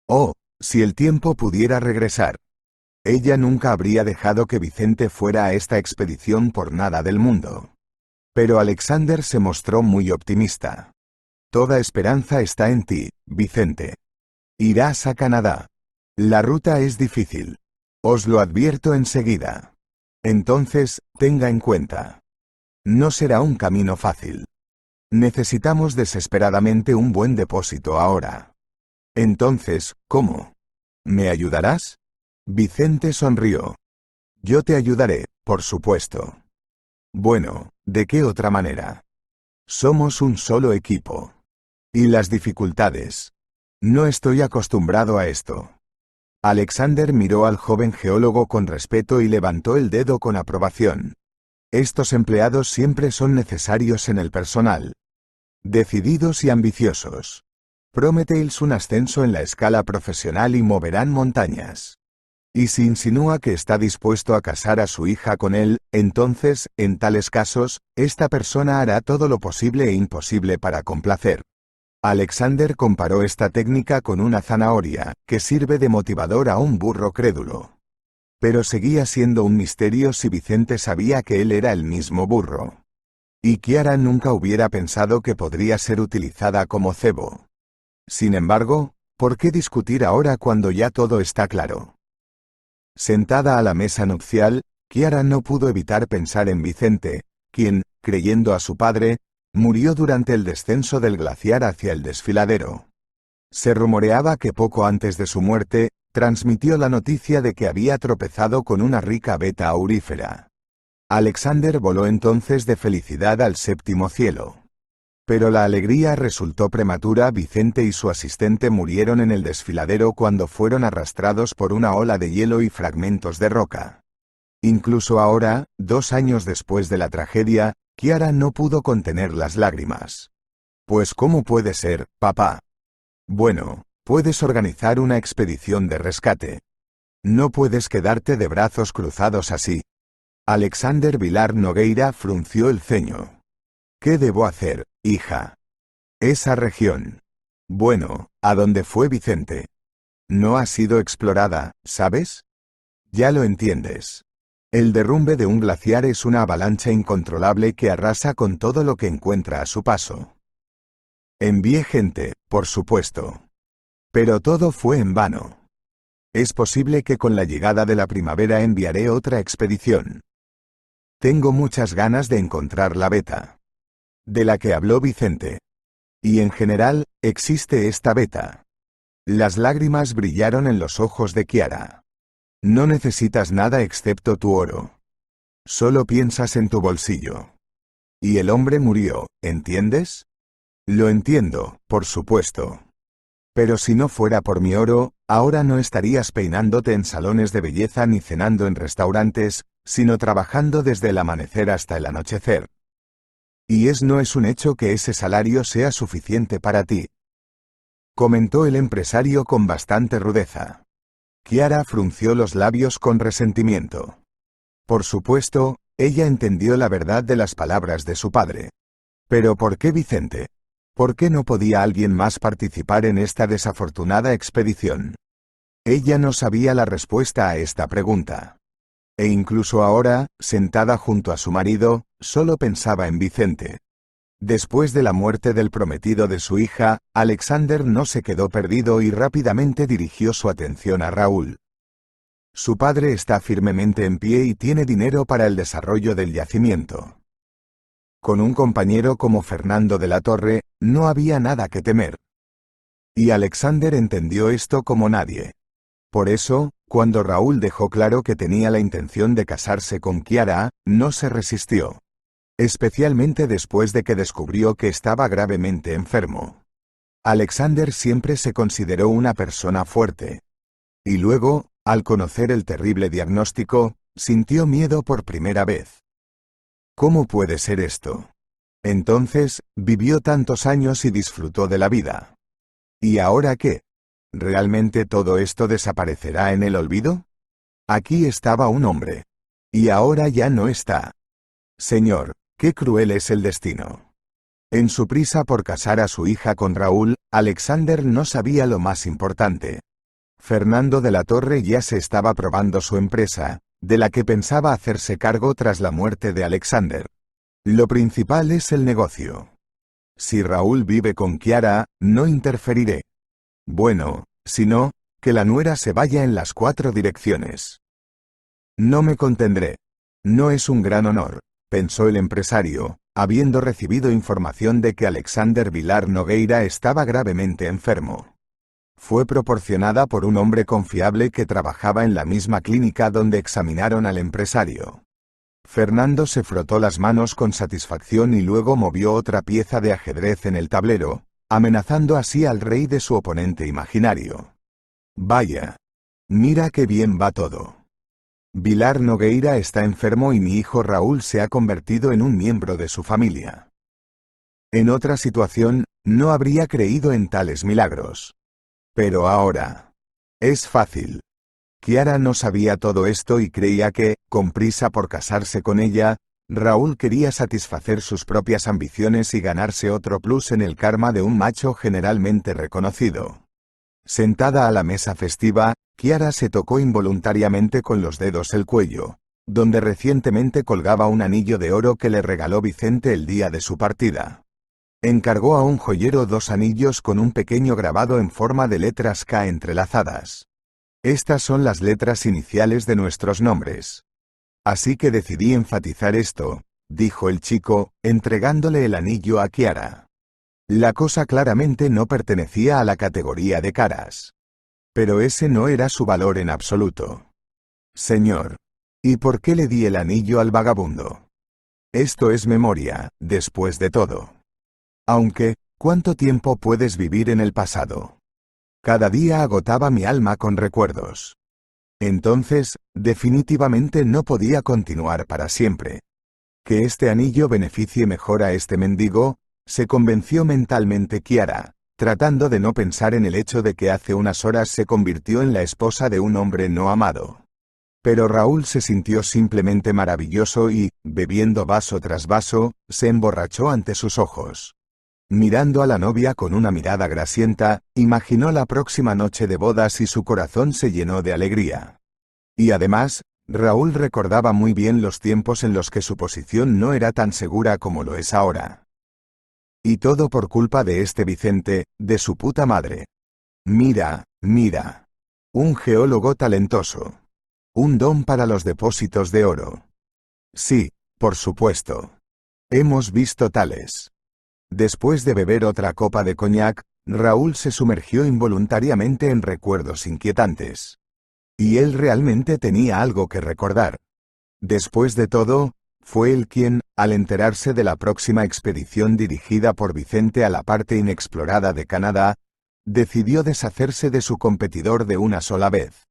Oh, si el tiempo pudiera regresar. Ella nunca habría dejado que Vicente fuera a esta expedición por nada del mundo. Pero Alexander se mostró muy optimista. Toda esperanza está en ti, Vicente. Irás a Canadá. La ruta es difícil. Os lo advierto enseguida. Entonces, tenga en cuenta. No será un camino fácil. Necesitamos desesperadamente un buen depósito ahora. Entonces, ¿cómo? ¿Me ayudarás? Vicente sonrió. Yo te ayudaré, por supuesto. Bueno, ¿de qué otra manera? Somos un solo equipo. ¿Y las dificultades? No estoy acostumbrado a esto. Alexander miró al joven geólogo con respeto y levantó el dedo con aprobación. Estos empleados siempre son necesarios en el personal. Decididos y ambiciosos. Promételes un ascenso en la escala profesional y moverán montañas. Y si insinúa que está dispuesto a casar a su hija con él, entonces, en tales casos, esta persona hará todo lo posible e imposible para complacer. Alexander comparó esta técnica con una zanahoria, que sirve de motivador a un burro crédulo. Pero seguía siendo un misterio si Vicente sabía que él era el mismo burro. Y Kiara nunca hubiera pensado que podría ser utilizada como cebo. Sin embargo, ¿por qué discutir ahora cuando ya todo está claro? Sentada a la mesa nupcial, Kiara no pudo evitar pensar en Vicente, quien, creyendo a su padre, murió durante el descenso del glaciar hacia el desfiladero. Se rumoreaba que poco antes de su muerte, transmitió la noticia de que había tropezado con una rica veta aurífera. Alexander voló entonces de felicidad al séptimo cielo. Pero la alegría resultó prematura. Vicente y su asistente murieron en el desfiladero cuando fueron arrastrados por una ola de hielo y fragmentos de roca. Incluso ahora, 2 años después de la tragedia, Kiara no pudo contener las lágrimas. Pues ¿cómo puede ser, papá? Bueno, puedes organizar una expedición de rescate. No puedes quedarte de brazos cruzados así. Alexander Vilar Nogueira frunció el ceño. ¿Qué debo hacer, hija? Esa región. Bueno, ¿a dónde fue Vicente? No ha sido explorada, ¿sabes? Ya lo entiendes. El derrumbe de un glaciar es una avalancha incontrolable que arrasa con todo lo que encuentra a su paso. Envié gente, por supuesto. Pero todo fue en vano. Es posible que con la llegada de la primavera enviaré otra expedición. Tengo muchas ganas de encontrar la veta. De la que habló Vicente. Y en general, existe esta veta. Las lágrimas brillaron en los ojos de Kiara. No necesitas nada excepto tu oro. Solo piensas en tu bolsillo. Y el hombre murió, ¿entiendes? Lo entiendo, por supuesto. Pero si no fuera por mi oro, ahora no estarías peinándote en salones de belleza ni cenando en restaurantes, sino trabajando desde el amanecer hasta el anochecer. Y no es un hecho que ese salario sea suficiente para ti. Comentó el empresario con bastante rudeza. Kiara frunció los labios con resentimiento. Por supuesto, ella entendió la verdad de las palabras de su padre. ¿Pero por qué Vicente? ¿Por qué no podía alguien más participar en esta desafortunada expedición? Ella no sabía la respuesta a esta pregunta. E incluso ahora, sentada junto a su marido, solo pensaba en Vicente. Después de la muerte del prometido de su hija, Alexander no se quedó perdido y rápidamente dirigió su atención a Raúl. Su padre está firmemente en pie y tiene dinero para el desarrollo del yacimiento. Con un compañero como Fernando de la Torre, no había nada que temer. Y Alexander entendió esto como nadie. Por eso, cuando Raúl dejó claro que tenía la intención de casarse con Kiara, no se resistió. Especialmente después de que descubrió que estaba gravemente enfermo. Alexander siempre se consideró una persona fuerte. Y luego, al conocer el terrible diagnóstico, sintió miedo por primera vez. ¿Cómo puede ser esto? Entonces, vivió tantos años y disfrutó de la vida. ¿Y ahora qué? ¿Realmente todo esto desaparecerá en el olvido? Aquí estaba un hombre. Y ahora ya no está. Señor, qué cruel es el destino. En su prisa por casar a su hija con Raúl, Alexander no sabía lo más importante. Fernando de la Torre ya se estaba probando su empresa, de la que pensaba hacerse cargo tras la muerte de Alexander. Lo principal es el negocio. Si Raúl vive con Kiara, no interferiré. Bueno, si no, que la nuera se vaya en las 4 direcciones. No me contendré. No es un gran honor, pensó el empresario, habiendo recibido información de que Alexander Vilar Nogueira estaba gravemente enfermo. Fue proporcionada por un hombre confiable que trabajaba en la misma clínica donde examinaron al empresario. Fernando se frotó las manos con satisfacción y luego movió otra pieza de ajedrez en el tablero, amenazando así al rey de su oponente imaginario. Vaya. Mira qué bien va todo. Vilar Nogueira está enfermo y mi hijo Raúl se ha convertido en un miembro de su familia. En otra situación, no habría creído en tales milagros. Pero ahora. Es fácil. Kiara no sabía todo esto y creía que, con prisa por casarse con ella, Raúl quería satisfacer sus propias ambiciones y ganarse otro plus en el karma de un macho generalmente reconocido. Sentada a la mesa festiva, Kiara se tocó involuntariamente con los dedos el cuello, donde recientemente colgaba un anillo de oro que le regaló Vicente el día de su partida. Encargó a un joyero 2 anillos con un pequeño grabado en forma de letras K entrelazadas. Estas son las letras iniciales de nuestros nombres. Así que decidí enfatizar esto, dijo el chico, entregándole el anillo a Kiara. La cosa claramente no pertenecía a la categoría de caras. Pero ese no era su valor en absoluto. Señor. ¿Y por qué le di el anillo al vagabundo? Esto es memoria, después de todo. Aunque, ¿cuánto tiempo puedes vivir en el pasado? Cada día agotaba mi alma con recuerdos. Entonces, definitivamente no podía continuar para siempre. Que este anillo beneficie mejor a este mendigo, se convenció mentalmente Kiara, tratando de no pensar en el hecho de que hace unas horas se convirtió en la esposa de un hombre no amado. Pero Raúl se sintió simplemente maravilloso y, bebiendo vaso tras vaso, se emborrachó ante sus ojos. Mirando a la novia con una mirada grasienta, imaginó la próxima noche de bodas y su corazón se llenó de alegría. Y además, Raúl recordaba muy bien los tiempos en los que su posición no era tan segura como lo es ahora. Y todo por culpa de este Vicente, de su puta madre. Mira, mira. Un geólogo talentoso. Un don para los depósitos de oro. Sí, por supuesto. Hemos visto tales. Después de beber otra copa de coñac, Raúl se sumergió involuntariamente en recuerdos inquietantes. Y él realmente tenía algo que recordar. Después de todo, fue él quien, al enterarse de la próxima expedición dirigida por Vicente a la parte inexplorada de Canadá, decidió deshacerse de su competidor de una sola vez.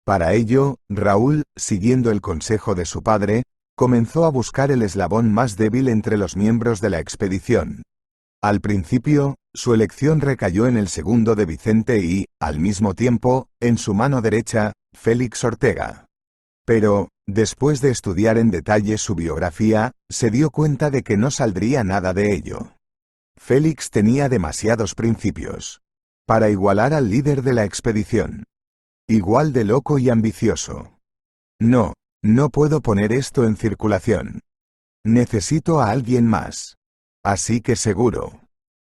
Para ello, Raúl, siguiendo el consejo de su padre, comenzó a buscar el eslabón más débil entre los miembros de la expedición. Al principio, su elección recayó en el segundo de Vicente y, al mismo tiempo, en su mano derecha, Félix Ortega. Pero, después de estudiar en detalle su biografía, se dio cuenta de que no saldría nada de ello. Félix tenía demasiados principios. Para igualar al líder de la expedición. Igual de loco y ambicioso. No, no puedo poner esto en circulación. Necesito a alguien más. Así que seguro.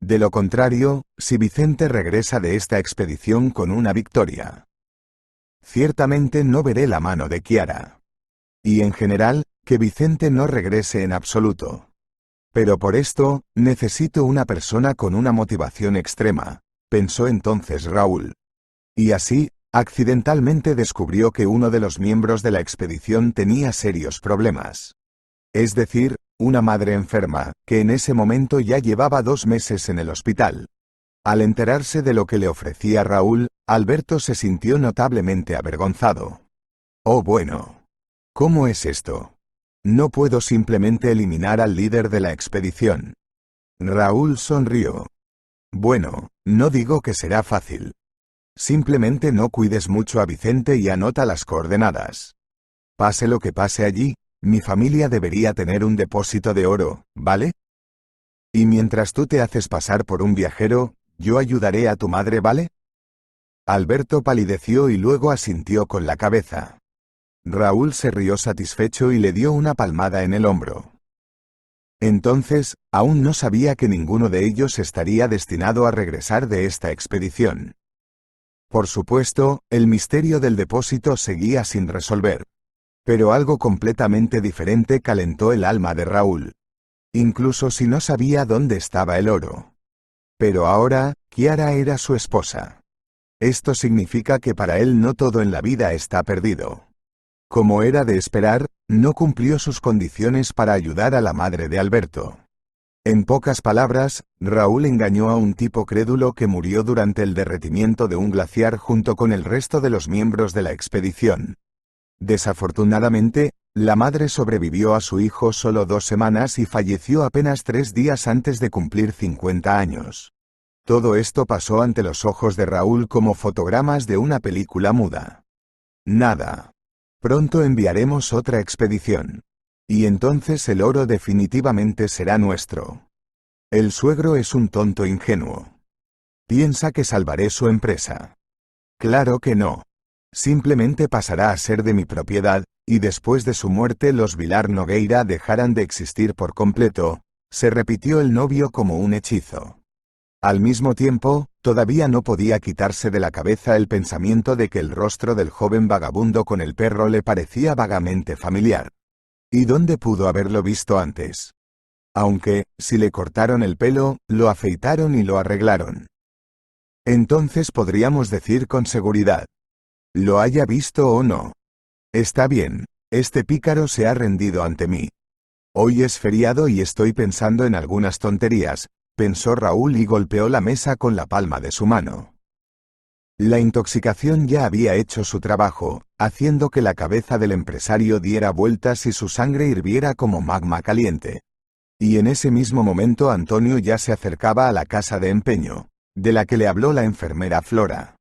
De lo contrario, si Vicente regresa de esta expedición con una victoria, ciertamente no veré la mano de Kiara. Y en general, que Vicente no regrese en absoluto. Pero por esto, necesito una persona con una motivación extrema, pensó entonces Raúl. Y así, accidentalmente descubrió que uno de los miembros de la expedición tenía serios problemas. Es decir, una madre enferma, que en ese momento ya llevaba 2 meses en el hospital. Al enterarse de lo que le ofrecía Raúl, Alberto se sintió notablemente avergonzado. Oh bueno. ¿Cómo es esto? No puedo simplemente eliminar al líder de la expedición. Raúl sonrió. Bueno, no digo que será fácil. Simplemente no cuides mucho a Vicente y anota las coordenadas. Pase lo que pase allí, mi familia debería tener un depósito de oro, ¿vale? Y mientras tú te haces pasar por un viajero, yo ayudaré a tu madre, ¿vale? Alberto palideció y luego asintió con la cabeza. Raúl se rió satisfecho y le dio una palmada en el hombro. Entonces, aún no sabía que ninguno de ellos estaría destinado a regresar de esta expedición. Por supuesto, el misterio del depósito seguía sin resolver. Pero algo completamente diferente calentó el alma de Raúl. Incluso si no sabía dónde estaba el oro. Pero ahora, Kiara era su esposa. Esto significa que para él no todo en la vida está perdido. Como era de esperar, no cumplió sus condiciones para ayudar a la madre de Alberto. En pocas palabras, Raúl engañó a un tipo crédulo que murió durante el derretimiento de un glaciar junto con el resto de los miembros de la expedición. Desafortunadamente, la madre sobrevivió a su hijo solo 2 semanas y falleció apenas 3 días antes de cumplir 50 años. Todo esto pasó ante los ojos de Raúl como fotogramas de una película muda. Nada. Pronto enviaremos otra expedición. Y entonces el oro definitivamente será nuestro. El suegro es un tonto ingenuo. Piensa que salvaré su empresa. Claro que no. Simplemente pasará a ser de mi propiedad, y después de su muerte los Vilar Nogueira dejarán de existir por completo. Se repitió el novio como un hechizo. Al mismo tiempo, todavía no podía quitarse de la cabeza el pensamiento de que el rostro del joven vagabundo con el perro le parecía vagamente familiar. ¿Y dónde pudo haberlo visto antes? Aunque, si le cortaron el pelo, lo afeitaron y lo arreglaron. Entonces podríamos decir con seguridad. Lo haya visto o no. Está bien, este pícaro se ha rendido ante mí. Hoy es feriado y estoy pensando en algunas tonterías, pensó Raúl y golpeó la mesa con la palma de su mano. La intoxicación ya había hecho su trabajo, haciendo que la cabeza del empresario diera vueltas y su sangre hirviera como magma caliente. Y en ese mismo momento Antonio ya se acercaba a la casa de empeño, de la que le habló la enfermera Flora.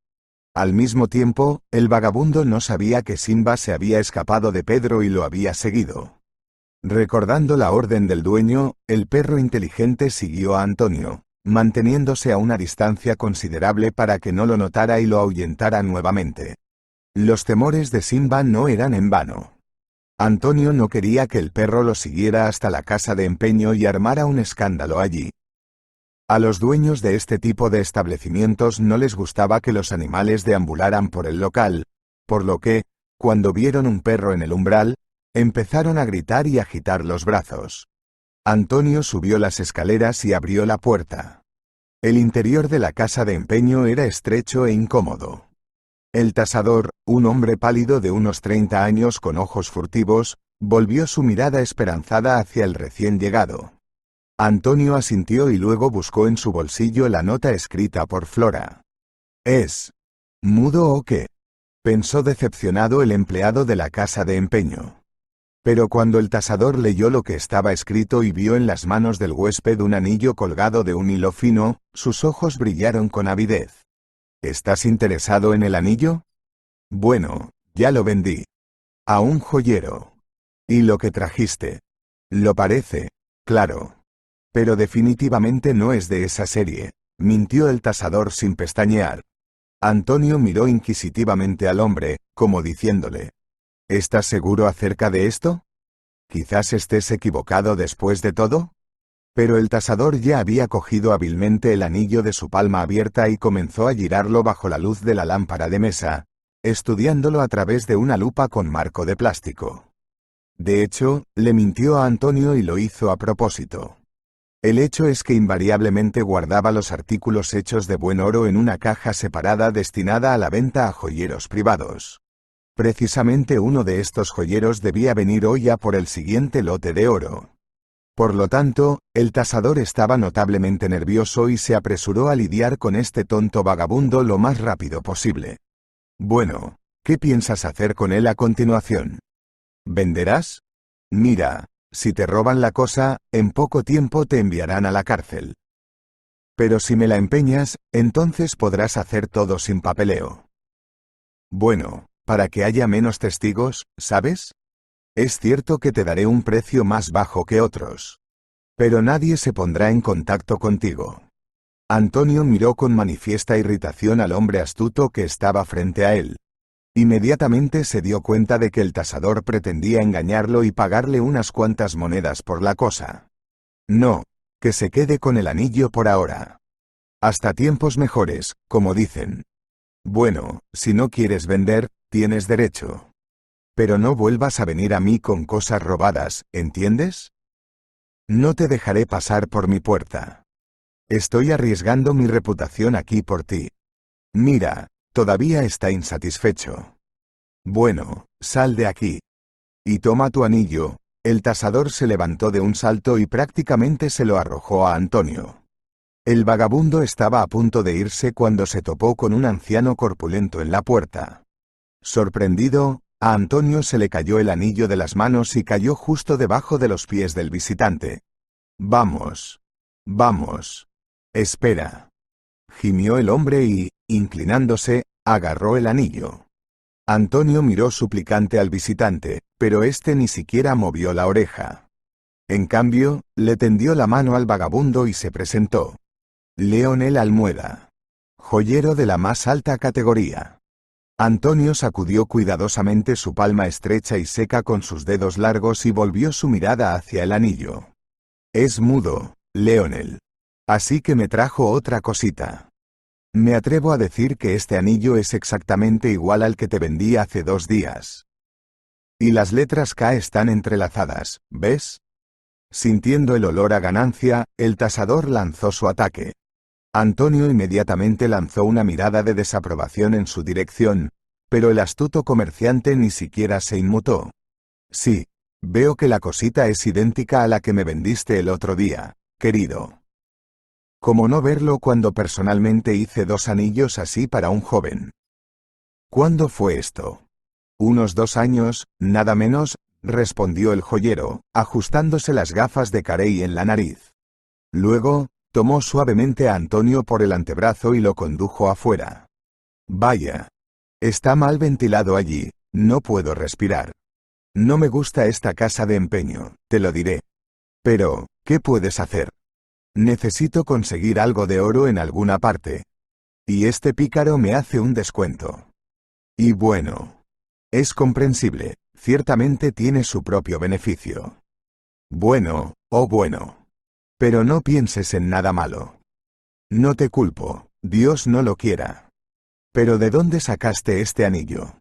Al mismo tiempo, el vagabundo no sabía que Simba se había escapado de Pedro y lo había seguido. Recordando la orden del dueño, el perro inteligente siguió a Antonio, manteniéndose a una distancia considerable para que no lo notara y lo ahuyentara nuevamente. Los temores de Simba no eran en vano. Antonio no quería que el perro lo siguiera hasta la casa de empeño y armara un escándalo allí. A los dueños de este tipo de establecimientos no les gustaba que los animales deambularan por el local, por lo que, cuando vieron un perro en el umbral, empezaron a gritar y agitar los brazos. Antonio subió las escaleras y abrió la puerta. El interior de la casa de empeño era estrecho e incómodo. El tasador, un hombre pálido de unos 30 años con ojos furtivos, volvió su mirada esperanzada hacia el recién llegado. Antonio asintió y luego buscó en su bolsillo la nota escrita por Flora. ¿Es mudo o qué?, pensó decepcionado el empleado de la casa de empeño. Pero cuando el tasador leyó lo que estaba escrito y vio en las manos del huésped un anillo colgado de un hilo fino, sus ojos brillaron con avidez. ¿Estás interesado en el anillo? Bueno, ya lo vendí. A un joyero. ¿Y lo que trajiste? Lo parece, claro. Pero definitivamente no es de esa serie, mintió el tasador sin pestañear. Antonio miró inquisitivamente al hombre, como diciéndole: ¿estás seguro acerca de esto? ¿Quizás estés equivocado después de todo? Pero el tasador ya había cogido hábilmente el anillo de su palma abierta y comenzó a girarlo bajo la luz de la lámpara de mesa, estudiándolo a través de una lupa con marco de plástico. De hecho, le mintió a Antonio y lo hizo a propósito. El hecho es que invariablemente guardaba los artículos hechos de buen oro en una caja separada destinada a la venta a joyeros privados. Precisamente uno de estos joyeros debía venir hoy a por el siguiente lote de oro. Por lo tanto, el tasador estaba notablemente nervioso y se apresuró a lidiar con este tonto vagabundo lo más rápido posible. Bueno, ¿qué piensas hacer con él a continuación? ¿Venderás? Mira, si te roban la cosa, en poco tiempo te enviarán a la cárcel. Pero si me la empeñas, entonces podrás hacer todo sin papeleo. Bueno, para que haya menos testigos, ¿sabes? Es cierto que te daré un precio más bajo que otros. Pero nadie se pondrá en contacto contigo. Antonio miró con manifiesta irritación al hombre astuto que estaba frente a él. Inmediatamente se dio cuenta de que el tasador pretendía engañarlo y pagarle unas cuantas monedas por la cosa. No, que se quede con el anillo por ahora. Hasta tiempos mejores, como dicen. Bueno, si no quieres vender, tienes derecho. Pero no vuelvas a venir a mí con cosas robadas, ¿entiendes? No te dejaré pasar por mi puerta. Estoy arriesgando mi reputación aquí por ti. Mira, Todavía está insatisfecho. Bueno, sal de aquí. Y toma tu anillo. El tasador se levantó de un salto y prácticamente se lo arrojó a Antonio. El vagabundo estaba a punto de irse cuando se topó con un anciano corpulento en la puerta. Sorprendido, a Antonio se le cayó el anillo de las manos y cayó justo debajo de los pies del visitante. Vamos. Vamos. Espera. Gimió el hombre y, inclinándose, agarró el anillo. Antonio miró suplicante al visitante, pero éste ni siquiera movió la oreja. En cambio, le tendió la mano al vagabundo y se presentó. Leonel Almueda. Joyero de la más alta categoría. Antonio sacudió cuidadosamente su palma estrecha y seca con sus dedos largos y volvió su mirada hacia el anillo. Es mudo, Leonel. Así que me trajo otra cosita. Me atrevo a decir que este anillo es exactamente igual al que te vendí hace 2 días. Y las letras K están entrelazadas, ¿ves? Sintiendo el olor a ganancia, el tasador lanzó su ataque. Antonio inmediatamente lanzó una mirada de desaprobación en su dirección, pero el astuto comerciante ni siquiera se inmutó. Sí, veo que la cosita es idéntica a la que me vendiste el otro día, querido. ¿Cómo no verlo cuando personalmente hice 2 anillos así para un joven? ¿Cuándo fue esto? Unos 2 años, nada menos, respondió el joyero, ajustándose las gafas de carey en la nariz. Luego, tomó suavemente a Antonio por el antebrazo y lo condujo afuera. Vaya. Está mal ventilado allí, no puedo respirar. No me gusta esta casa de empeño, te lo diré. Pero, ¿qué puedes hacer? Necesito conseguir algo de oro en alguna parte. Y este pícaro me hace un descuento. Y bueno. Es comprensible, ciertamente tiene su propio beneficio. Bueno, oh bueno. Pero no pienses en nada malo. No te culpo, Dios no lo quiera. Pero ¿de dónde sacaste este anillo?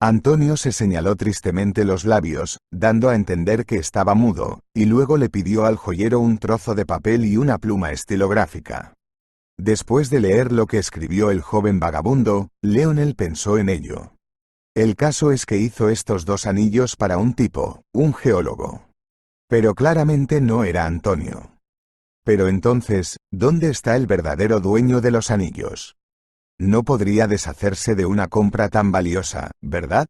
Antonio se señaló tristemente los labios, dando a entender que estaba mudo, y luego le pidió al joyero un trozo de papel y una pluma estilográfica. Después de leer lo que escribió el joven vagabundo, Leonel pensó en ello. El caso es que hizo estos 2 anillos para un tipo, un geólogo. Pero claramente no era Antonio. Pero entonces, ¿dónde está el verdadero dueño de los anillos? No podría deshacerse de una compra tan valiosa, ¿verdad?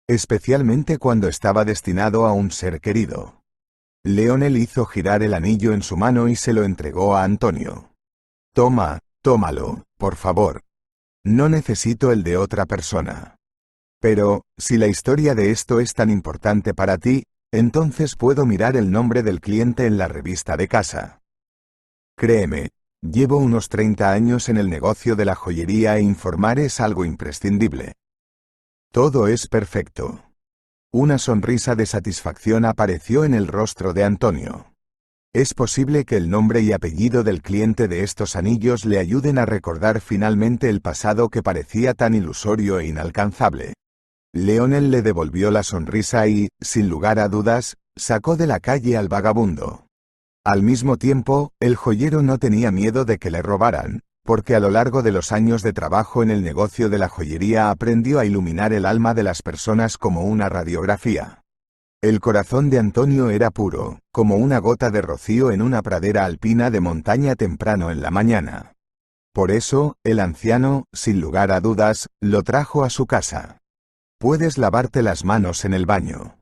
Especialmente cuando estaba destinado a un ser querido. Leonel hizo girar el anillo en su mano y se lo entregó a Antonio. Toma, tómalo, por favor. No necesito el de otra persona. Pero, si la historia de esto es tan importante para ti, entonces puedo mirar el nombre del cliente en la revista de casa. Créeme, llevo unos 30 años en el negocio de la joyería e informar es algo imprescindible. Todo es perfecto. Una sonrisa de satisfacción apareció en el rostro de Antonio. Es posible que el nombre y apellido del cliente de estos anillos le ayuden a recordar finalmente el pasado que parecía tan ilusorio e inalcanzable. Leonel le devolvió la sonrisa y, sin lugar a dudas, sacó de la calle al vagabundo. Al mismo tiempo, el joyero no tenía miedo de que le robaran, porque a lo largo de los años de trabajo en el negocio de la joyería aprendió a iluminar el alma de las personas como una radiografía. El corazón de Antonio era puro, como una gota de rocío en una pradera alpina de montaña temprano en la mañana. Por eso, el anciano, sin lugar a dudas, lo trajo a su casa. Puedes lavarte las manos en el baño.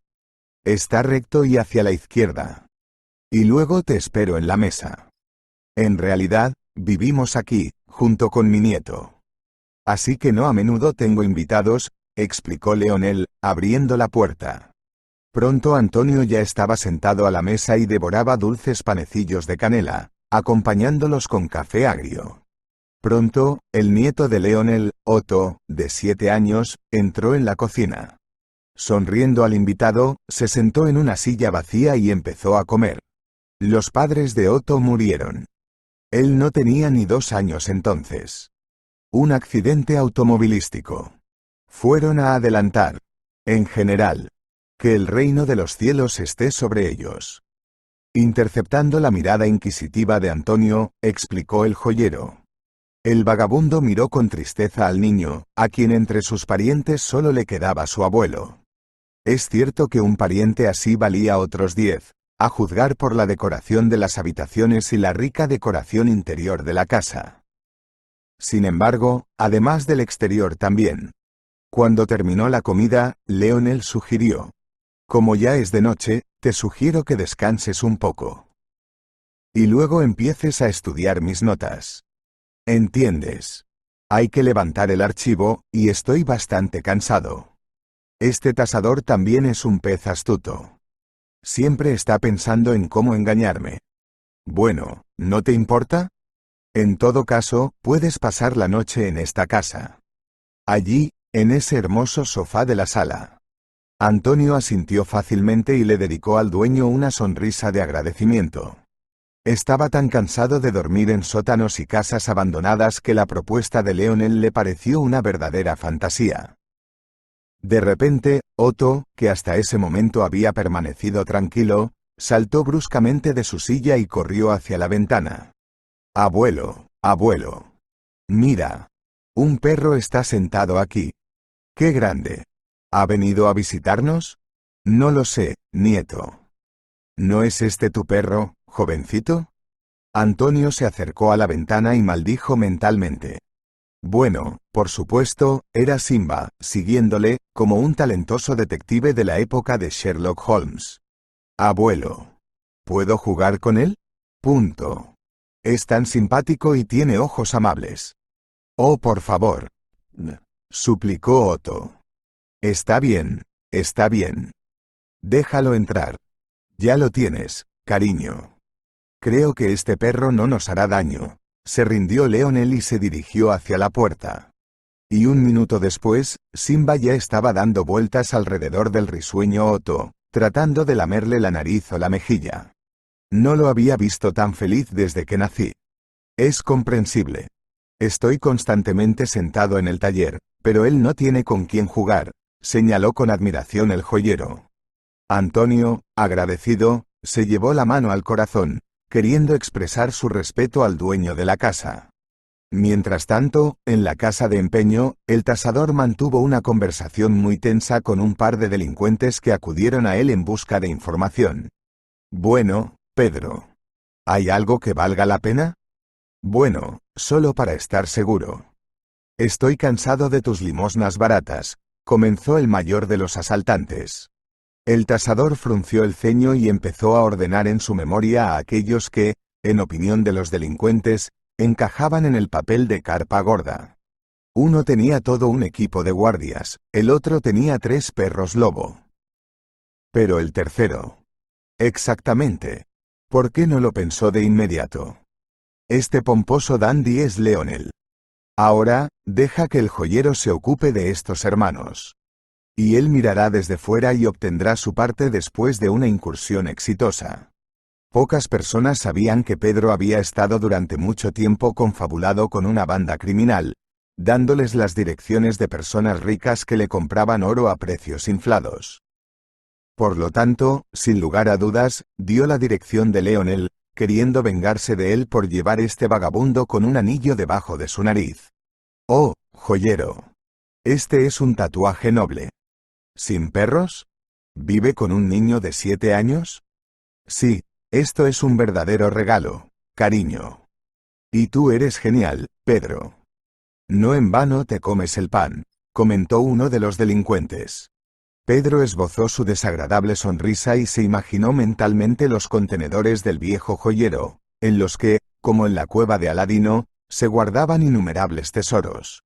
Está recto y hacia la izquierda. Y luego te espero en la mesa. En realidad, vivimos aquí, junto con mi nieto. Así que no a menudo tengo invitados, explicó Leonel, abriendo la puerta. Pronto Antonio ya estaba sentado a la mesa y devoraba dulces panecillos de canela, acompañándolos con café agrio. Pronto, el nieto de Leonel, Otto, de 7 años, entró en la cocina. Sonriendo al invitado, se sentó en una silla vacía y empezó a comer. Los padres de Otto murieron. Él no tenía ni 2 años entonces. Un accidente automovilístico. Fueron a adelantar. En general. Que el reino de los cielos esté sobre ellos. Interceptando la mirada inquisitiva de Antonio, explicó el joyero. El vagabundo miró con tristeza al niño, a quien entre sus parientes solo le quedaba su abuelo. Es cierto que un pariente así valía otros 10, a juzgar por la decoración de las habitaciones y la rica decoración interior de la casa. Sin embargo, además del exterior también. Cuando terminó la comida, Leonel sugirió: como ya es de noche, te sugiero que descanses un poco. Y luego empieces a estudiar mis notas. ¿Entiendes? Hay que levantar el archivo, y estoy bastante cansado. Este tasador también es un pez astuto. Siempre está pensando en cómo engañarme. Bueno, ¿no te importa? En todo caso, puedes pasar la noche en esta casa. Allí, en ese hermoso sofá de la sala. Antonio asintió fácilmente y le dedicó al dueño una sonrisa de agradecimiento. Estaba tan cansado de dormir en sótanos y casas abandonadas que la propuesta de Leonel le pareció una verdadera fantasía. De repente, Otto, que hasta ese momento había permanecido tranquilo, saltó bruscamente de su silla y corrió hacia la ventana. Abuelo, abuelo. Mira. Un perro está sentado aquí. ¡Qué grande! ¿Ha venido a visitarnos? No lo sé, nieto. ¿No es este tu perro, jovencito? Antonio se acercó a la ventana y maldijo mentalmente. Bueno, por supuesto, era Simba, siguiéndole, como un talentoso detective de la época de Sherlock Holmes. Abuelo. ¿Puedo jugar con él? Punto. Es tan simpático y tiene ojos amables. Oh, por favor. Suplicó Otto. Está bien, está bien. Déjalo entrar. Ya lo tienes, cariño. Creo que este perro no nos hará daño. Se rindió Leonel y se dirigió hacia la puerta. Y un minuto después, Simba ya estaba dando vueltas alrededor del risueño Otto, tratando de lamerle la nariz o la mejilla. No lo había visto tan feliz desde que nací. Es comprensible. Estoy constantemente sentado en el taller, pero él no tiene con quién jugar, señaló con admiración el joyero. Antonio, agradecido, se llevó la mano al corazón, queriendo expresar su respeto al dueño de la casa. Mientras tanto, en la casa de empeño, el tasador mantuvo una conversación muy tensa con un par de delincuentes que acudieron a él en busca de información. Bueno, Pedro. ¿Hay algo que valga la pena? Bueno, solo para estar seguro. Estoy cansado de tus limosnas baratas, comenzó el mayor de los asaltantes. El tasador frunció el ceño y empezó a ordenar en su memoria a aquellos que, en opinión de los delincuentes, encajaban en el papel de carpa gorda. Uno tenía todo un equipo de guardias, el otro tenía 3 perros lobo. Pero el tercero. Exactamente. ¿Por qué no lo pensó de inmediato? Este pomposo dandy es Leonel. Ahora, deja que el joyero se ocupe de estos hermanos. Y él mirará desde fuera y obtendrá su parte después de una incursión exitosa. Pocas personas sabían que Pedro había estado durante mucho tiempo confabulado con una banda criminal, dándoles las direcciones de personas ricas que le compraban oro a precios inflados. Por lo tanto, sin lugar a dudas, dio la dirección de Leonel, queriendo vengarse de él por llevar este vagabundo con un anillo debajo de su nariz. Oh, joyero. Este es un tatuaje noble. ¿Sin perros? ¿Vive con un niño de 7 años? Sí, esto es un verdadero regalo, cariño. Y tú eres genial, Pedro. No en vano te comes el pan, comentó uno de los delincuentes. Pedro esbozó su desagradable sonrisa y se imaginó mentalmente los contenedores del viejo joyero, en los que, como en la cueva de Aladino, se guardaban innumerables tesoros.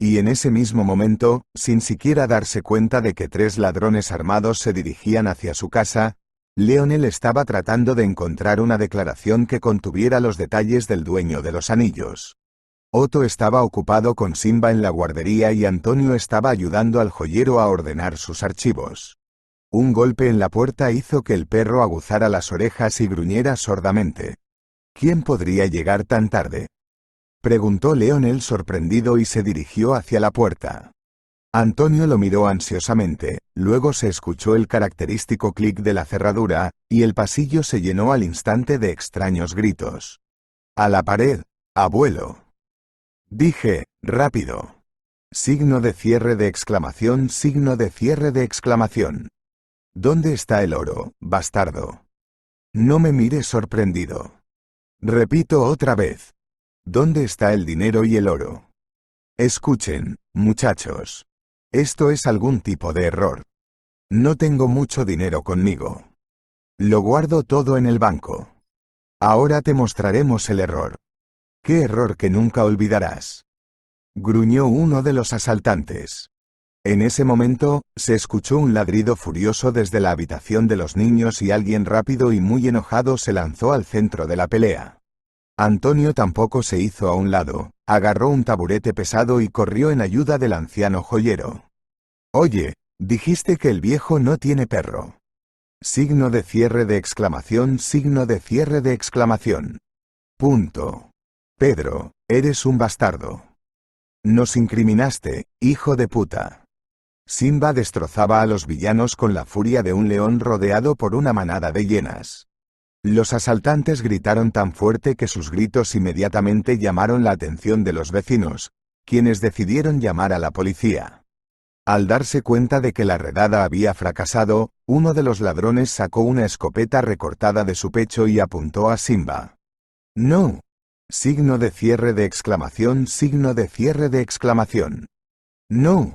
Y en ese mismo momento, sin siquiera darse cuenta de que 3 ladrones armados se dirigían hacia su casa, Leonel estaba tratando de encontrar una declaración que contuviera los detalles del dueño de los anillos. Otto estaba ocupado con Simba en la guardería y Antonio estaba ayudando al joyero a ordenar sus archivos. Un golpe en la puerta hizo que el perro aguzara las orejas y gruñera sordamente. ¿Quién podría llegar tan tarde?, preguntó Leonel sorprendido y se dirigió hacia la puerta. Antonio lo miró ansiosamente, luego se escuchó el característico clic de la cerradura, y el pasillo se llenó al instante de extraños gritos. ¡A la pared, abuelo! Dije, rápido. Signo de cierre de exclamación, signo de cierre de exclamación. ¿Dónde está el oro, bastardo? No me mires sorprendido. Repito otra vez. ¿Dónde está el dinero y el oro? Escuchen, muchachos. Esto es algún tipo de error. No tengo mucho dinero conmigo. Lo guardo todo en el banco. Ahora te mostraremos el error. ¿Qué error que nunca olvidarás? Gruñó uno de los asaltantes. En ese momento, se escuchó un ladrido furioso desde la habitación de los niños y alguien rápido y muy enojado se lanzó al centro de la pelea. Antonio tampoco se hizo a un lado, agarró un taburete pesado y corrió en ayuda del anciano joyero. Oye, dijiste que el viejo no tiene perro. Signo de cierre de exclamación, signo de cierre de exclamación. Punto. Pedro, eres un bastardo. Nos incriminaste, hijo de puta. Simba destrozaba a los villanos con la furia de un león rodeado por una manada de hienas. Los asaltantes gritaron tan fuerte que sus gritos inmediatamente llamaron la atención de los vecinos, quienes decidieron llamar a la policía. Al darse cuenta de que la redada había fracasado, uno de los ladrones sacó una escopeta recortada de su pecho y apuntó a Simba. ¡No! Signo de cierre de exclamación, signo de cierre de exclamación. ¡No!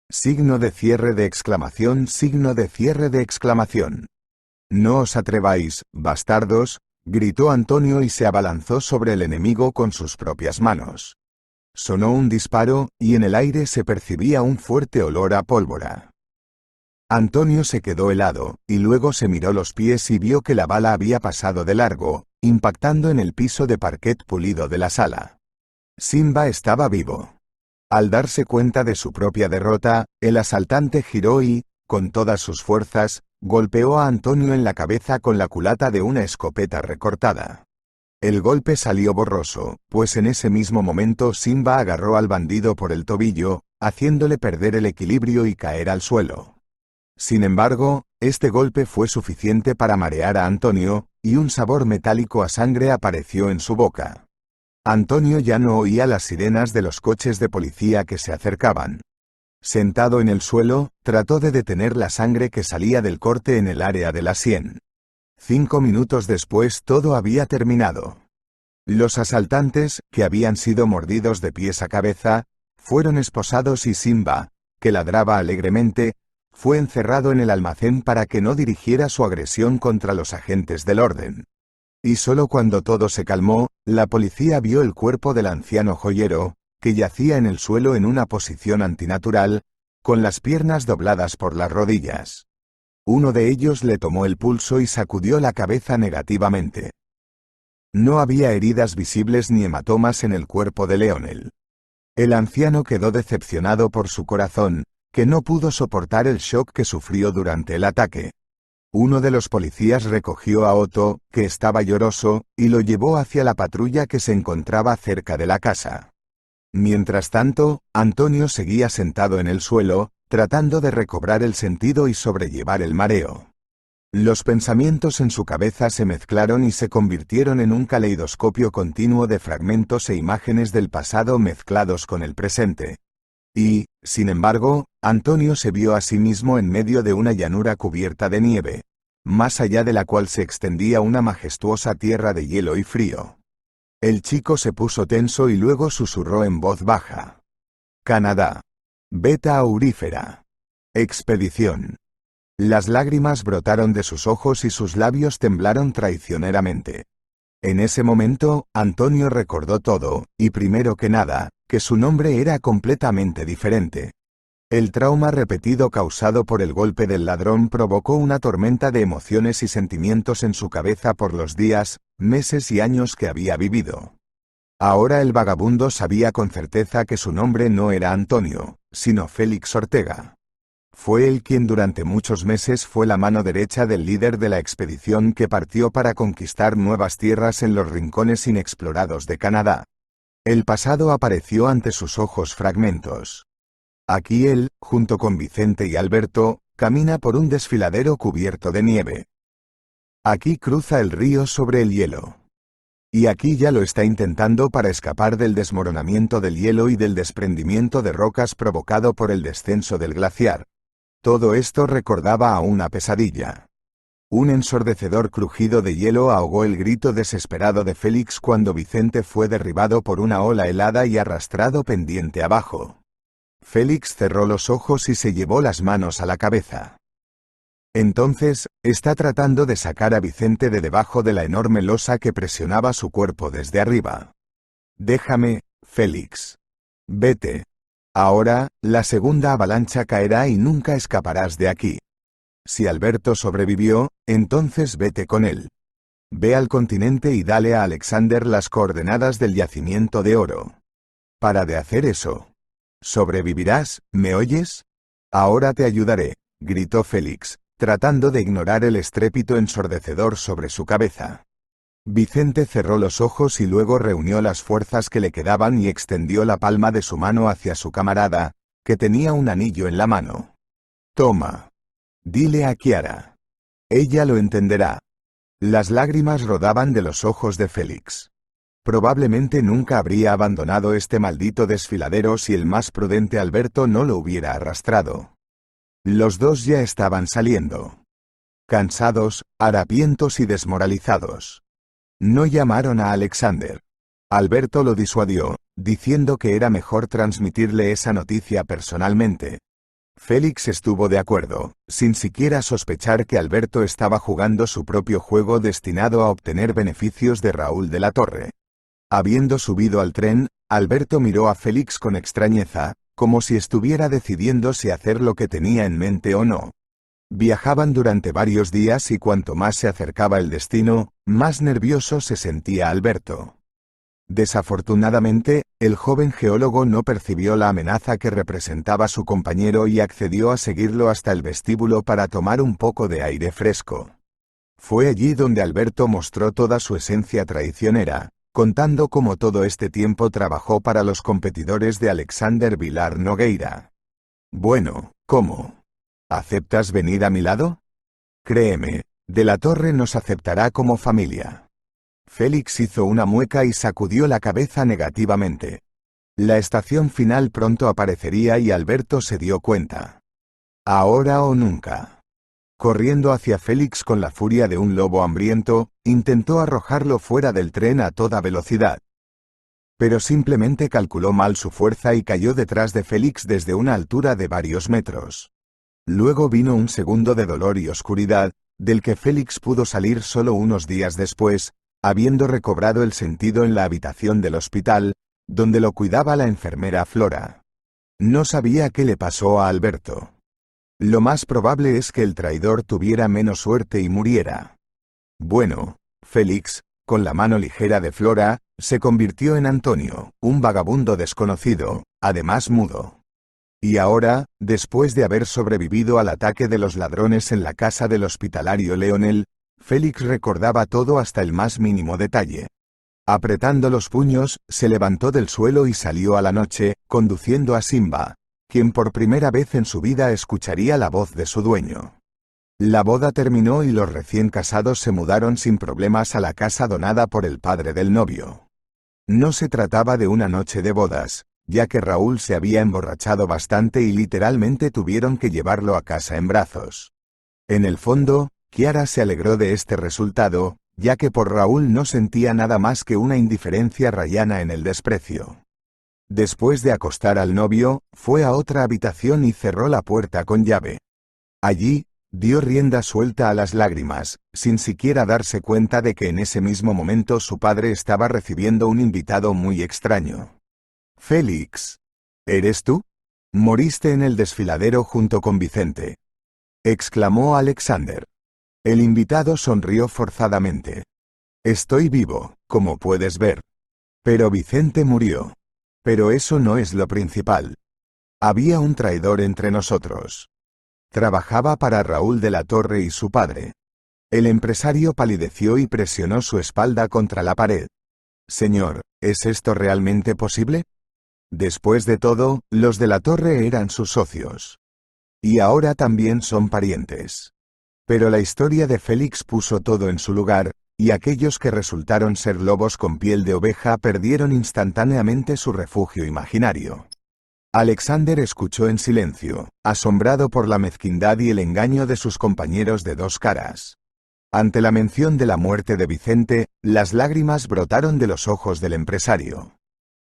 Signo de cierre de exclamación, signo de cierre de exclamación. No os atreváis, bastardos, gritó Antonio y se abalanzó sobre el enemigo con sus propias manos. Sonó un disparo, y en el aire se percibía un fuerte olor a pólvora. Antonio se quedó helado, y luego se miró los pies y vio que la bala había pasado de largo, impactando en el piso de parquet pulido de la sala. Simba estaba vivo. Al darse cuenta de su propia derrota, el asaltante giró y, con todas sus fuerzas, golpeó a Antonio en la cabeza con la culata de una escopeta recortada. El golpe salió borroso, pues en ese mismo momento Simba agarró al bandido por el tobillo, haciéndole perder el equilibrio y caer al suelo. Sin embargo, este golpe fue suficiente para marear a Antonio, y un sabor metálico a sangre apareció en su boca. Antonio ya no oía las sirenas de los coches de policía que se acercaban. Sentado en el suelo, trató de detener la sangre que salía del corte en el área de la sien. 5 minutos después todo había terminado. Los asaltantes, que habían sido mordidos de pies a cabeza, fueron esposados y Simba, que ladraba alegremente, fue encerrado en el almacén para que no dirigiera su agresión contra los agentes del orden. Y solo cuando todo se calmó, la policía vio el cuerpo del anciano joyero, que yacía en el suelo en una posición antinatural, con las piernas dobladas por las rodillas. Uno de ellos le tomó el pulso y sacudió la cabeza negativamente. No había heridas visibles ni hematomas en el cuerpo de Leonel. El anciano quedó decepcionado por su corazón, que no pudo soportar el shock que sufrió durante el ataque. Uno de los policías recogió a Otto, que estaba lloroso, y lo llevó hacia la patrulla que se encontraba cerca de la casa. Mientras tanto, Antonio seguía sentado en el suelo, tratando de recobrar el sentido y sobrellevar el mareo. Los pensamientos en su cabeza se mezclaron y se convirtieron en un caleidoscopio continuo de fragmentos e imágenes del pasado mezclados con el presente. Y, sin embargo, Antonio se vio a sí mismo en medio de una llanura cubierta de nieve, más allá de la cual se extendía una majestuosa tierra de hielo y frío. El chico se puso tenso y luego susurró en voz baja. Canadá. Beta aurífera. Expedición. Las lágrimas brotaron de sus ojos y sus labios temblaron traicioneramente. En ese momento, Antonio recordó todo, y primero que nada, que su nombre era completamente diferente. El trauma repetido causado por el golpe del ladrón provocó una tormenta de emociones y sentimientos en su cabeza por los días, meses y años que había vivido. Ahora el vagabundo sabía con certeza que su nombre no era Antonio, sino Félix Ortega. Fue él quien durante muchos meses fue la mano derecha del líder de la expedición que partió para conquistar nuevas tierras en los rincones inexplorados de Canadá. El pasado apareció ante sus ojos fragmentos. Aquí él, junto con Vicente y Alberto, camina por un desfiladero cubierto de nieve. Aquí cruza el río sobre el hielo. Y aquí ya lo está intentando para escapar del desmoronamiento del hielo y del desprendimiento de rocas provocado por el descenso del glaciar. Todo esto recordaba a una pesadilla. Un ensordecedor crujido de hielo ahogó el grito desesperado de Félix cuando Vicente fue derribado por una ola helada y arrastrado pendiente abajo. Félix cerró los ojos y se llevó las manos a la cabeza. Entonces, está tratando de sacar a Vicente de debajo de la enorme losa que presionaba su cuerpo desde arriba. Déjame, Félix. Vete. Ahora, la segunda avalancha caerá y nunca escaparás de aquí. Si Alberto sobrevivió, entonces vete con él. Ve al continente y dale a Alexander las coordenadas del yacimiento de oro. Para de hacer eso. ¿Sobrevivirás, me oyes? Ahora te ayudaré, gritó Félix, tratando de ignorar el estrépito ensordecedor sobre su cabeza. Vicente cerró los ojos y luego reunió las fuerzas que le quedaban y extendió la palma de su mano hacia su camarada, que tenía un anillo en la mano. Toma. Dile a Kiara. Ella lo entenderá. Las lágrimas rodaban de los ojos de Félix. Probablemente nunca habría abandonado este maldito desfiladero si el más prudente Alberto no lo hubiera arrastrado. Los dos ya estaban saliendo. Cansados, harapientos y desmoralizados. No llamaron a Alexander. Alberto lo disuadió, diciendo que era mejor transmitirle esa noticia personalmente. Félix estuvo de acuerdo, sin siquiera sospechar que Alberto estaba jugando su propio juego destinado a obtener beneficios de Raúl de la Torre. Habiendo subido al tren, Alberto miró a Félix con extrañeza, como si estuviera decidiendo si hacer lo que tenía en mente o no. Viajaban durante varios días y cuanto más se acercaba el destino, más nervioso se sentía Alberto. Desafortunadamente, el joven geólogo no percibió la amenaza que representaba su compañero y accedió a seguirlo hasta el vestíbulo para tomar un poco de aire fresco. Fue allí donde Alberto mostró toda su esencia traicionera, contando cómo todo este tiempo trabajó para los competidores de Alexander Vilar Nogueira. Bueno, ¿cómo? ¿Aceptas venir a mi lado? Créeme, de la Torre nos aceptará como familia. Félix hizo una mueca y sacudió la cabeza negativamente. La estación final pronto aparecería y Alberto se dio cuenta. Ahora o nunca. Corriendo hacia Félix con la furia de un lobo hambriento, intentó arrojarlo fuera del tren a toda velocidad. Pero simplemente calculó mal su fuerza y cayó detrás de Félix desde una altura de varios metros. Luego vino un segundo de dolor y oscuridad, del que Félix pudo salir solo unos días después, habiendo recobrado el sentido en la habitación del hospital, donde lo cuidaba la enfermera Flora. No sabía qué le pasó a Alberto. Lo más probable es que el traidor tuviera menos suerte y muriera. Bueno, Félix, con la mano ligera de Flora, se convirtió en Antonio, un vagabundo desconocido, además mudo. Y ahora, después de haber sobrevivido al ataque de los ladrones en la casa del hospitalario Leonel, Félix recordaba todo hasta el más mínimo detalle. Apretando los puños, se levantó del suelo y salió a la noche, conduciendo a Simba, quien por primera vez en su vida escucharía la voz de su dueño. La boda terminó y los recién casados se mudaron sin problemas a la casa donada por el padre del novio. No se trataba de una noche de bodas, ya que Raúl se había emborrachado bastante y literalmente tuvieron que llevarlo a casa en brazos. En el fondo, Kiara se alegró de este resultado, ya que por Raúl no sentía nada más que una indiferencia rayana en el desprecio. Después de acostar al novio, fue a otra habitación y cerró la puerta con llave. Allí, dio rienda suelta a las lágrimas, sin siquiera darse cuenta de que en ese mismo momento su padre estaba recibiendo un invitado muy extraño. «Félix, ¿eres tú? Moriste en el desfiladero junto con Vicente», exclamó Alexander. El invitado sonrió forzadamente. «Estoy vivo, como puedes ver. Pero Vicente murió. Pero eso no es lo principal. Había un traidor entre nosotros. Trabajaba para Raúl de la Torre y su padre». El empresario palideció y presionó su espalda contra la pared. «Señor, ¿es esto realmente posible? Después de todo, los de la Torre eran sus socios. Y ahora también son parientes». Pero la historia de Félix puso todo en su lugar, y aquellos que resultaron ser lobos con piel de oveja perdieron instantáneamente su refugio imaginario. Alexander escuchó en silencio, asombrado por la mezquindad y el engaño de sus compañeros de dos caras. Ante la mención de la muerte de Vicente, las lágrimas brotaron de los ojos del empresario.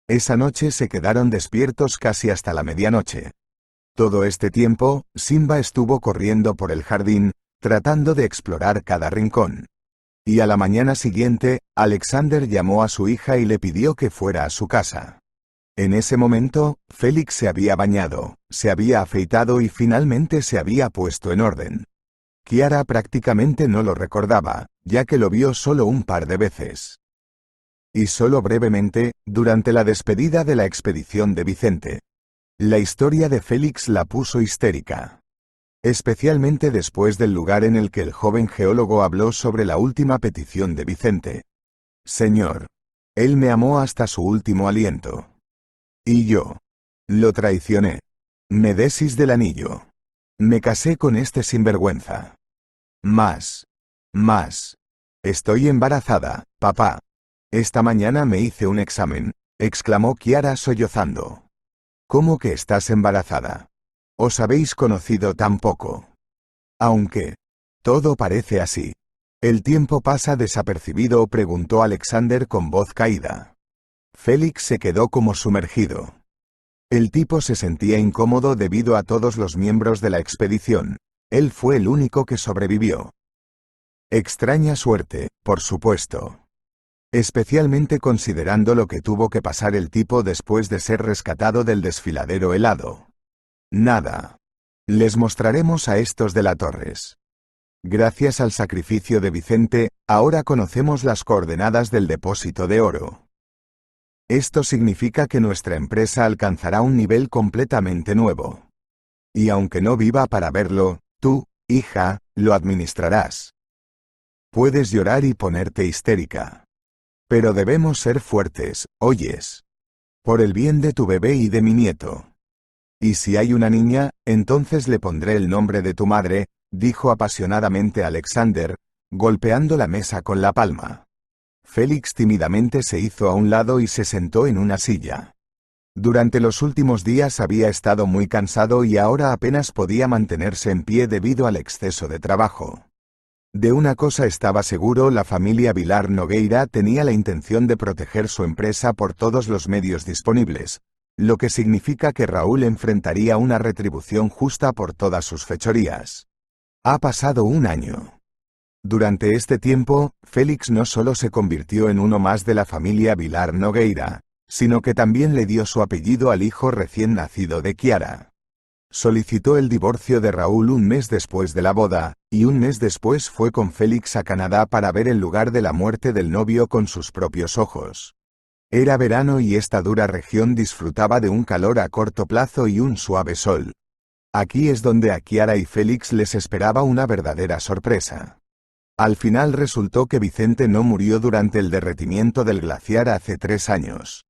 Esa noche se quedaron despiertos casi hasta la medianoche. Todo este tiempo, Simba estuvo corriendo por el jardín, tratando de explorar cada rincón. Y a la mañana siguiente, Alexander llamó a su hija y le pidió que fuera a su casa. En ese momento, Félix se había bañado, se había afeitado y finalmente se había puesto en orden. Kiara prácticamente no lo recordaba, ya que lo vio solo un par de veces. Y solo brevemente, durante la despedida de la expedición de Vicente. La historia de Félix la puso histérica. Especialmente después del lugar en el que el joven geólogo habló sobre la última petición de Vicente. Señor. Él me amó hasta su último aliento. Y yo. Lo traicioné. Me deshice del anillo. Me casé con este sinvergüenza. Más. Estoy embarazada, papá. Esta mañana me hice un examen, exclamó Kiara sollozando. ¿Cómo que estás embarazada? ¿Os habéis conocido tan poco? Aunque todo parece así. ¿El tiempo pasa desapercibido?, preguntó Alexander con voz caída. Félix se quedó como sumergido. El tipo se sentía incómodo debido a todos los miembros de la expedición. Él fue el único que sobrevivió. Extraña suerte, por supuesto. Especialmente considerando lo que tuvo que pasar el tipo después de ser rescatado del desfiladero helado. Nada. Les mostraremos a estos de la Torres. Gracias al sacrificio de Vicente, ahora conocemos las coordenadas del depósito de oro. Esto significa que nuestra empresa alcanzará un nivel completamente nuevo. Y aunque no viva para verlo, tú, hija, lo administrarás. Puedes llorar y ponerte histérica. Pero debemos ser fuertes, ¿oyes? Por el bien de tu bebé y de mi nieto. Y si hay una niña, entonces le pondré el nombre de tu madre, dijo apasionadamente Alexander, golpeando la mesa con la palma. Félix tímidamente se hizo a un lado y se sentó en una silla. Durante los últimos días había estado muy cansado y ahora apenas podía mantenerse en pie debido al exceso de trabajo. De una cosa estaba seguro: la familia Vilar Nogueira tenía la intención de proteger su empresa por todos los medios disponibles, lo que significa que Raúl enfrentaría una retribución justa por todas sus fechorías. Ha pasado un año. Durante este tiempo, Félix no solo se convirtió en uno más de la familia Vilar Nogueira, sino que también le dio su apellido al hijo recién nacido de Kiara. Solicitó el divorcio de Raúl un mes después de la boda, y un mes después fue con Félix a Canadá para ver el lugar de la muerte del novio con sus propios ojos. Era verano y esta dura región disfrutaba de un calor a corto plazo y un suave sol. Aquí es donde a Kiara y Félix les esperaba una verdadera sorpresa. Al final resultó que Vicente no murió durante el derretimiento del glaciar hace 3 años.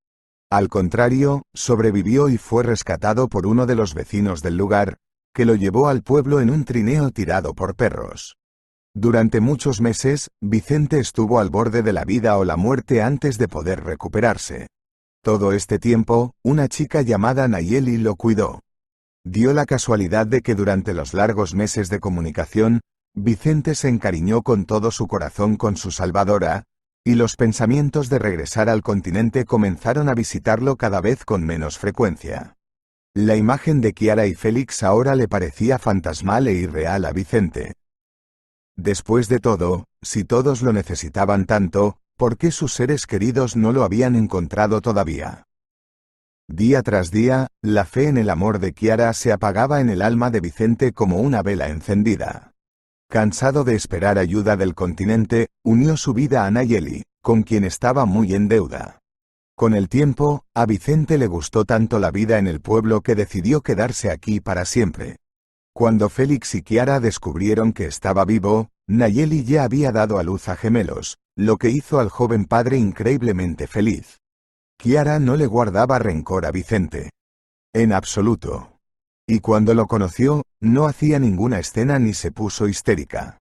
Al contrario, sobrevivió y fue rescatado por uno de los vecinos del lugar, que lo llevó al pueblo en un trineo tirado por perros. Durante muchos meses, Vicente estuvo al borde de la vida o la muerte antes de poder recuperarse. Todo este tiempo, una chica llamada Nayeli lo cuidó. Dio la casualidad de que durante los largos meses de comunicación, Vicente se encariñó con todo su corazón con su salvadora, y los pensamientos de regresar al continente comenzaron a visitarlo cada vez con menos frecuencia. La imagen de Kiara y Félix ahora le parecía fantasmal e irreal a Vicente. Después de todo, si todos lo necesitaban tanto, ¿por qué sus seres queridos no lo habían encontrado todavía? Día tras día, la fe en el amor de Kiara se apagaba en el alma de Vicente como una vela encendida. Cansado de esperar ayuda del continente, unió su vida a Nayeli, con quien estaba muy en deuda. Con el tiempo, a Vicente le gustó tanto la vida en el pueblo que decidió quedarse aquí para siempre. Cuando Félix y Kiara descubrieron que estaba vivo, Nayeli ya había dado a luz a gemelos, lo que hizo al joven padre increíblemente feliz. Kiara no le guardaba rencor a Vicente. En absoluto. Y cuando lo conoció, no hacía ninguna escena ni se puso histérica.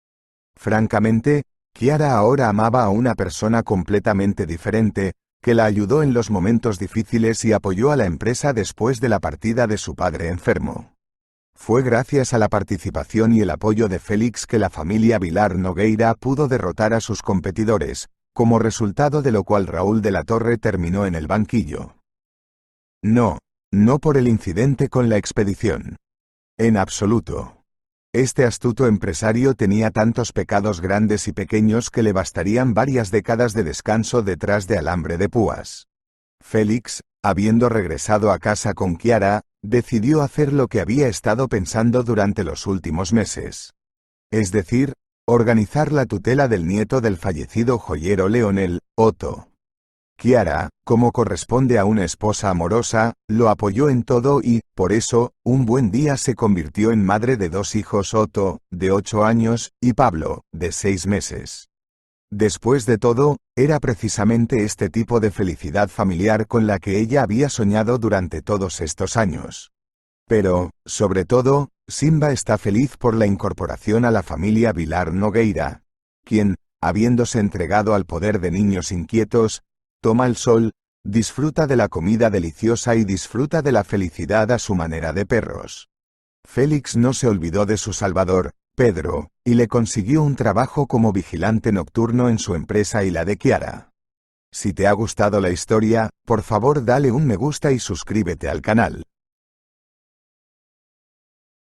Francamente, Kiara ahora amaba a una persona completamente diferente, que la ayudó en los momentos difíciles y apoyó a la empresa después de la partida de su padre enfermo. Fue gracias a la participación y el apoyo de Félix que la familia Vilar Nogueira pudo derrotar a sus competidores, como resultado de lo cual Raúl de la Torre terminó en el banquillo. No por el incidente con la expedición. En absoluto. Este astuto empresario tenía tantos pecados grandes y pequeños que le bastarían varias décadas de descanso detrás de alambre de púas. Félix, habiendo regresado a casa con Kiara, decidió hacer lo que había estado pensando durante los últimos meses. Es decir, organizar la tutela del nieto del fallecido joyero Leonel, Otto. Kiara, como corresponde a una esposa amorosa, lo apoyó en todo y, por eso, un buen día se convirtió en madre de 2 hijos, Otto, de 8 años, y Pablo, de 6 meses. Después de todo, era precisamente este tipo de felicidad familiar con la que ella había soñado durante todos estos años. Pero, sobre todo, Simba está feliz por la incorporación a la familia Vilar Nogueira, quien, habiéndose entregado al poder de niños inquietos, toma el sol, disfruta de la comida deliciosa y disfruta de la felicidad a su manera de perros. Félix no se olvidó de su salvador, Pedro, y le consiguió un trabajo como vigilante nocturno en su empresa y la de Kiara. Si te ha gustado la historia, por favor dale un me gusta y suscríbete al canal.